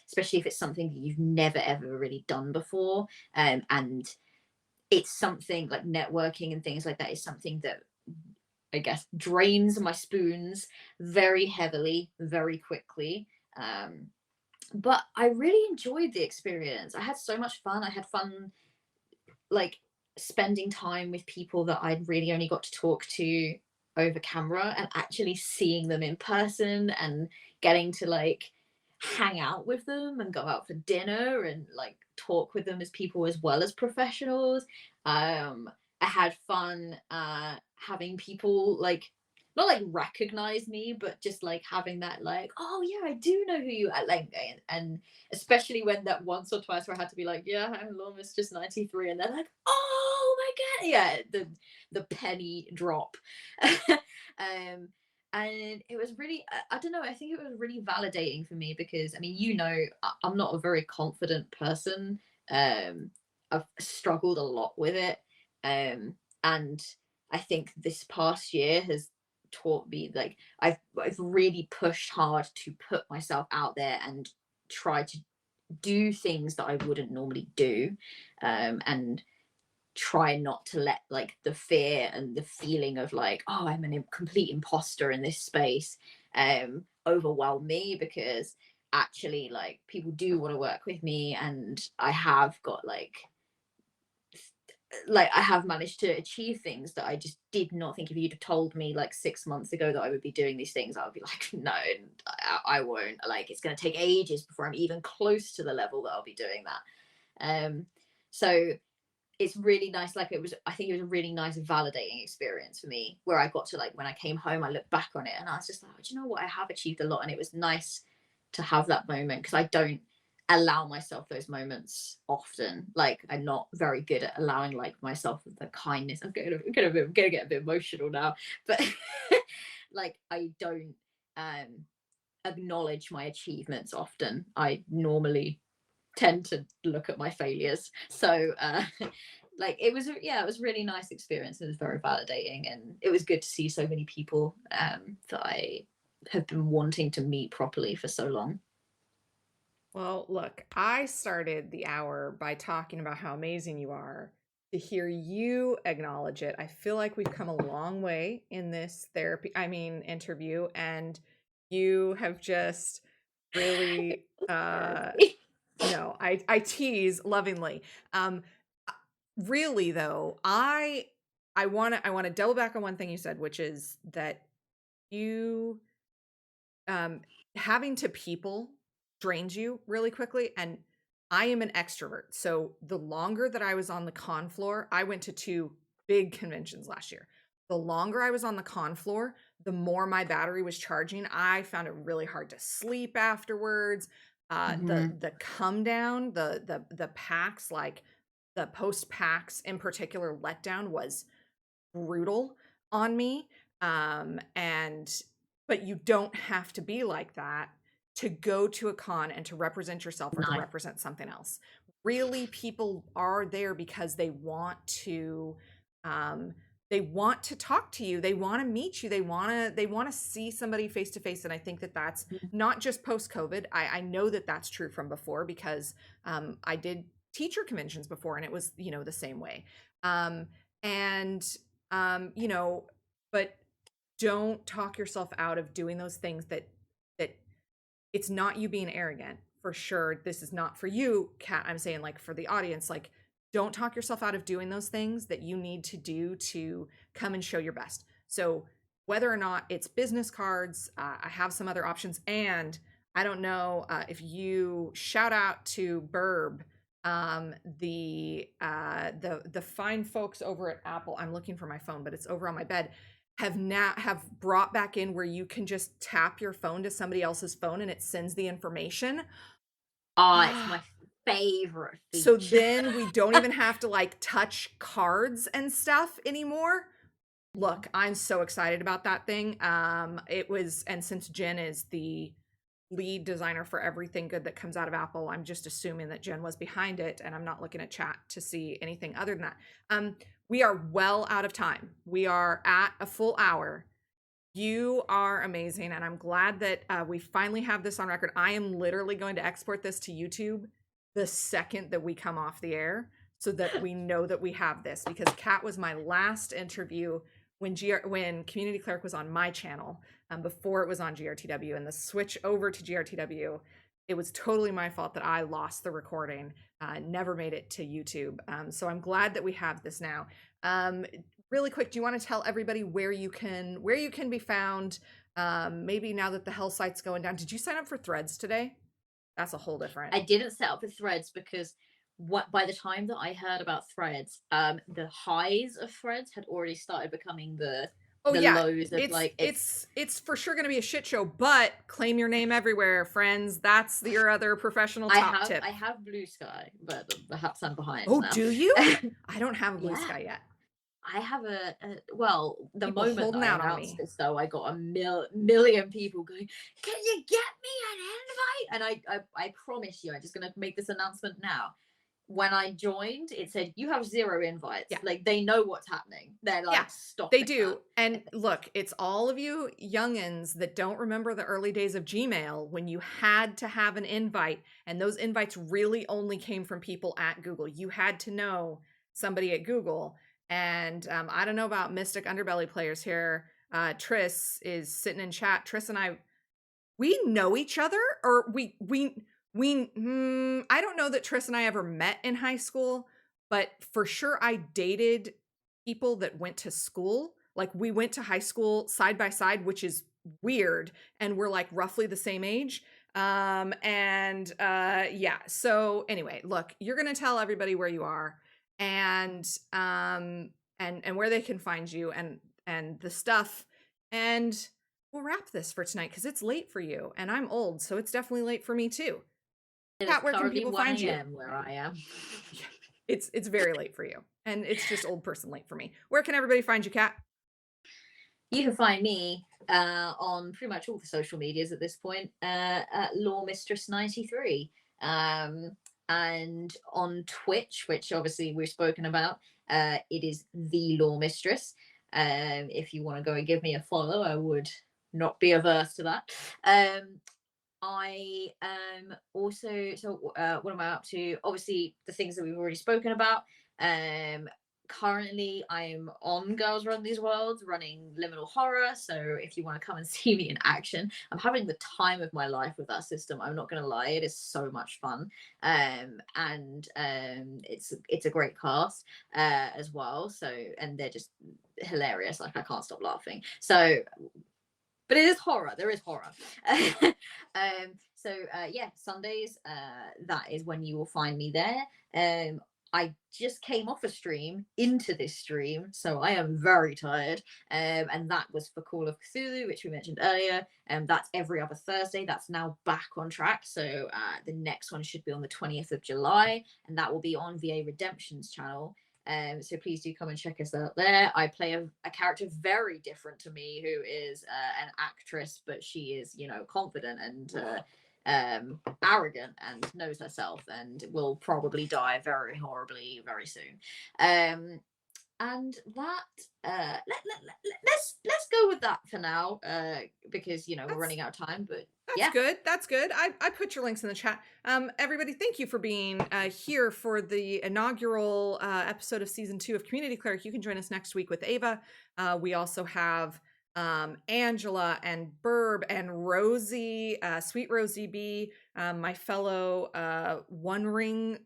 especially if it's something that you've never ever really done before. And it's something like networking and things like that is something that I guess drains my spoons very heavily, very quickly. Um, but I really enjoyed the experience. I had so much fun. I had fun like spending time with people that I'd really only got to talk to over camera, and actually seeing them in person and getting to like hang out with them and go out for dinner and like talk with them as people as well as professionals. I had fun having people like not like recognize me, but just like having that like, oh yeah, I do know who you are, like, and especially when that once or twice where I had to be like, yeah, I'm LoreMistress93, and they're like, oh my god, yeah, the penny drop. And it was really, I don't know, I think it was really validating for me because I mean, I'm not a very confident person. I've struggled a lot with it, and I think this past year has taught me like I've really pushed hard to put myself out there and try to do things that I wouldn't normally do, and try not to let like the fear and the feeling of like, oh, I'm a complete imposter in this space, overwhelm me, because actually like people do want to work with me, and I have got like I have managed to achieve things that I just did not think. If you'd have told me like 6 months ago that I would be doing these things, I would be like, no, I won't. Like, it's going to take ages before I'm even close to the level that I'll be doing that. So it's really nice. Like, I think it was a really nice, validating experience for me where I got to like, when I came home, I looked back on it and I was just like, oh, do you know what? I have achieved a lot. And it was nice to have that moment because I don't allow myself those moments often. Like, I'm not very good at allowing like myself the kindness. I'm gonna get a bit emotional now, but like I don't acknowledge my achievements often. I normally tend to look at my failures. So like it was, yeah, it was a really nice experience. It was very validating, and it was good to see so many people that I have been wanting to meet properly for so long. Well, look, I started the hour by talking about how amazing you are. To hear you acknowledge it, I feel like we've come a long way in this interview, and you have just really, no, I tease lovingly. Really though, I want to double back on one thing you said, which is that you um having to people drains you really quickly, and I am an extrovert. So the longer that I was on the con floor, I went to 2 big conventions last year. The longer I was on the con floor, the more my battery was charging. I found it really hard to sleep afterwards. Mhm. The come down, the packs, like the post packs in particular letdown was brutal on me. And but you don't have to be like that to go to a con and to represent yourself or to No. represent something else. Really, people are there because um, they want to talk to you. They want to meet you. They want to see somebody face to face. And I think that that's not just post COVID. I know that that's true from before because I did teacher conventions before, and it was the same way. And you know, but don't talk yourself out of doing those things that it's not you being arrogant. For sure, this is not for you, Kat. I'm saying, like, for the audience, like, don't talk yourself out of doing those things that you need to do to come and show your best. So whether or not it's business cards, I have some other options, and I don't know if you shout out to Burb, the fine folks over at Apple. I'm looking for my phone, but it's over on my bed. Have brought back in where you can just tap your phone to somebody else's phone and it sends the information. Ah, it's my favorite So feature. then we don't even have to like touch cards and stuff anymore. Look, I'm so excited about that thing. It was, and since Jen is the lead designer for everything good that comes out of Apple, I'm just assuming that Jen was behind it, and I'm not looking at chat to see anything other than that. We are well out of time. We are at a full hour. You are amazing, and I'm glad that we finally have this on record. I am literally going to export this to YouTube the second that we come off the air. so that we know that we have this, because Kat was my last interview when Community Cleric was on my channel, before it was on GRTW, and the switch over to GRTW, it was totally my fault that I lost the recording, never made it to YouTube. So I'm glad that we have this now. Really quick, do you want to tell everybody where you can be found? Maybe now that the hell site's going down. Did you sign up for Threads today? That's a whole different. I didn't set up with Threads because by the time that I heard about Threads, the highs of Threads had already started becoming the lows of it's for sure going to be a shit show, but claim your name everywhere, friends. That's your other professional top tip. I have Blue Sky, but perhaps I'm behind. Oh, now. do you? I don't have a Blue Sky yet. I have the people moment holding that out I announced this, though, I got a million people going, "Can you get me an invite?" And I promise you, I'm just gonna make this announcement now. When I joined, it said you have 0 invites. Yeah. Like, they know what's happening. They're like, stop. They do. And look, it's all of you youngins that don't remember the early days of Gmail when you had to have an invite, and those invites really only came from people at Google. You had to know somebody at Google. And I don't know about Mystic Underbelly players here. Triss is sitting in chat. Triss and I, we know each other, or I don't know that Triss and I ever met in high school, but for sure I dated people that went to school. Like, we went to high school side by side, which is weird, and we're like roughly the same age. Yeah. So anyway, look, you're gonna tell everybody where you are, and where they can find you, and the stuff, and we'll wrap this for tonight because it's late for you, and I'm old, so it's definitely late for me too. Kat, where can people find you? Where I am. It's very late for you, and it's just old person late for me. Where can everybody find you, Kat? You can find me on pretty much all the social medias at this point, at LoreMistress93. And on Twitch, which obviously we've spoken about, it is the LoreMistress. If you want to go and give me a follow, I would not be averse to that. I also, what am I up to? Obviously, the things that we've already spoken about. Currently, I'm on Girls Run These Worlds running Liminal Horror, so if you want to come and see me in action, I'm having the time of my life with that system. I'm not going to lie, it is so much fun. It's a great cast as well, so, and they're just hilarious. Like, I can't stop laughing. So, but it is horror. There is horror. Sundays, that is when you will find me there. I just came off a stream into this stream, so I am very tired. And that was for Call of Cthulhu, which we mentioned earlier. That's every other Thursday. That's now back on track. So the next one should be on the 20th of July, and that will be on VA Redemption's channel. So please do come and check us out there. I play a character very different to me, who is an actress, but she is, confident and arrogant and knows herself, and will probably die very horribly very soon. And that let's go with that for now, because we're running out of time. But that's good. I put your links in the chat. Everybody, thank you for being here for the inaugural episode of season 2 of Community Cleric. You can join us next week with Ava. We also have Angela and Burb and Rosie, sweet Rosie B, my fellow One Ring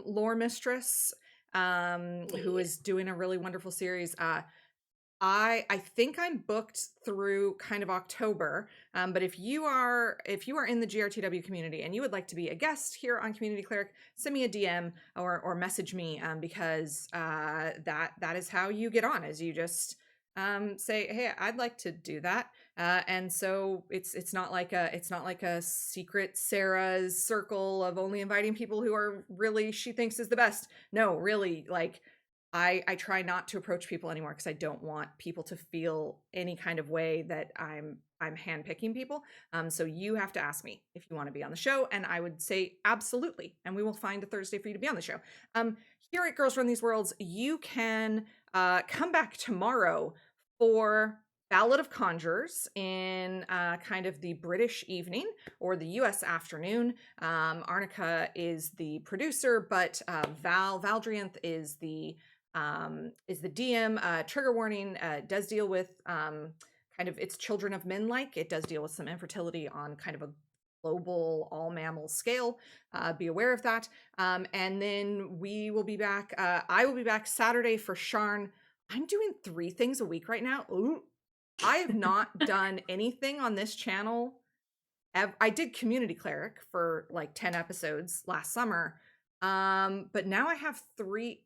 lore mistress, who is doing a really wonderful series. I think I'm booked through kind of October, but if you are in the GRTW community and you would like to be a guest here on Community Cleric, send me a DM or message me, because that is how you get on, is you just say, hey, I'd like to do that. And so it's not like a secret Sarah's circle of only inviting people who are really, she thinks is the best. No, really, like, I try not to approach people anymore because I don't want people to feel any kind of way that I'm handpicking people. So you have to ask me if you want to be on the show, and I would say absolutely, and we will find a Thursday for you to be on the show. Here at Girls Run These Worlds, you can come back tomorrow for Ballad of Conjurers in kind of the British evening or the US afternoon. Arnica is the producer, but Valdrianth is the DM. Trigger warning, does deal with kind of, it's Children of Men like. It does deal with some infertility on kind of a global all mammal scale. Be aware of that. And then we will be back. I will be back Saturday for Sharn. I'm doing 3 things a week right now. Ooh. I have not done anything on this channel. I did Community Cleric for like 10 episodes last summer. But now I have 3.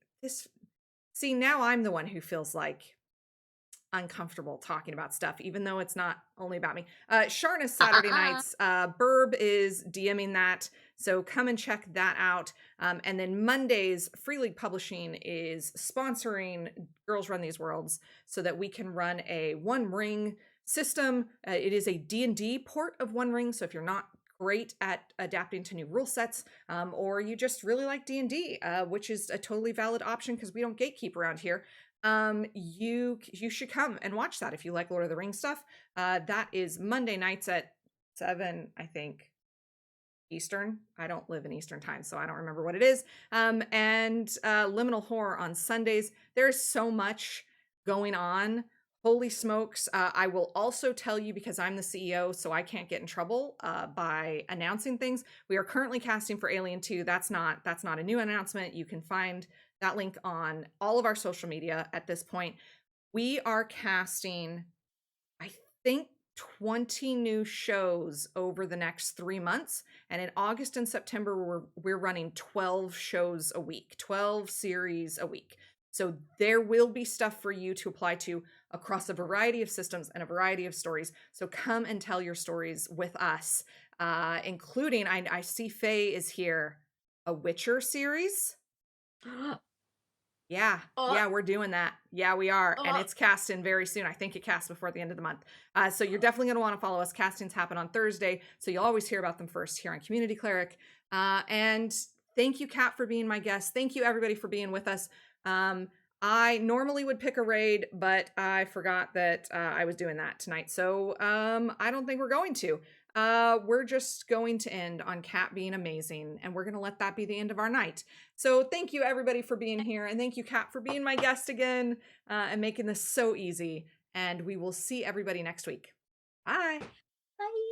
See, now I'm the one who feels like uncomfortable talking about stuff, even though it's not only about me. Sharn is Saturday nights. Burb is DMing that. So come and check that out. And then Mondays, Free League Publishing is sponsoring Girls Run These Worlds so that we can run a One Ring system. It is a D&D port of One Ring. So if you're not great at adapting to new rule sets, or you just really like D&D, which is a totally valid option because we don't gatekeep around here, you should come and watch that if you like Lord of the Rings stuff. That is Monday nights at 7, I think, Eastern. I don't live in Eastern time, so I don't remember what it is. And Liminal Horror on Sundays. There's so much going on. Holy smokes. I will also tell you, because I'm the CEO, so I can't get in trouble by announcing things. We are currently casting for Alien 2. That's not a new announcement. You can find that link on all of our social media at this point. We are casting, I think, 20 new shows over the next 3 months. And in August and September, we're running 12 shows a week, 12 series a week. So there will be stuff for you to apply to across a variety of systems and a variety of stories. So come and tell your stories with us, including, I see Faye is here, a Witcher series. Yeah, we're doing that. Yeah, we are. And it's casting very soon. I think it casts before the end of the month. So you're definitely going to want to follow us. Castings happen on Thursday, so you'll always hear about them first here on Community Cleric. And thank you, Kat, for being my guest. Thank you, everybody, for being with us. I normally would pick a raid, but I forgot that I was doing that tonight. So I don't think we're going to. We're just going to end on Kat being amazing, and we're going to let that be the end of our night. So thank you, everybody, for being here, and thank you, Kat, for being my guest again and making this so easy. And we will see everybody next week. Bye. Bye.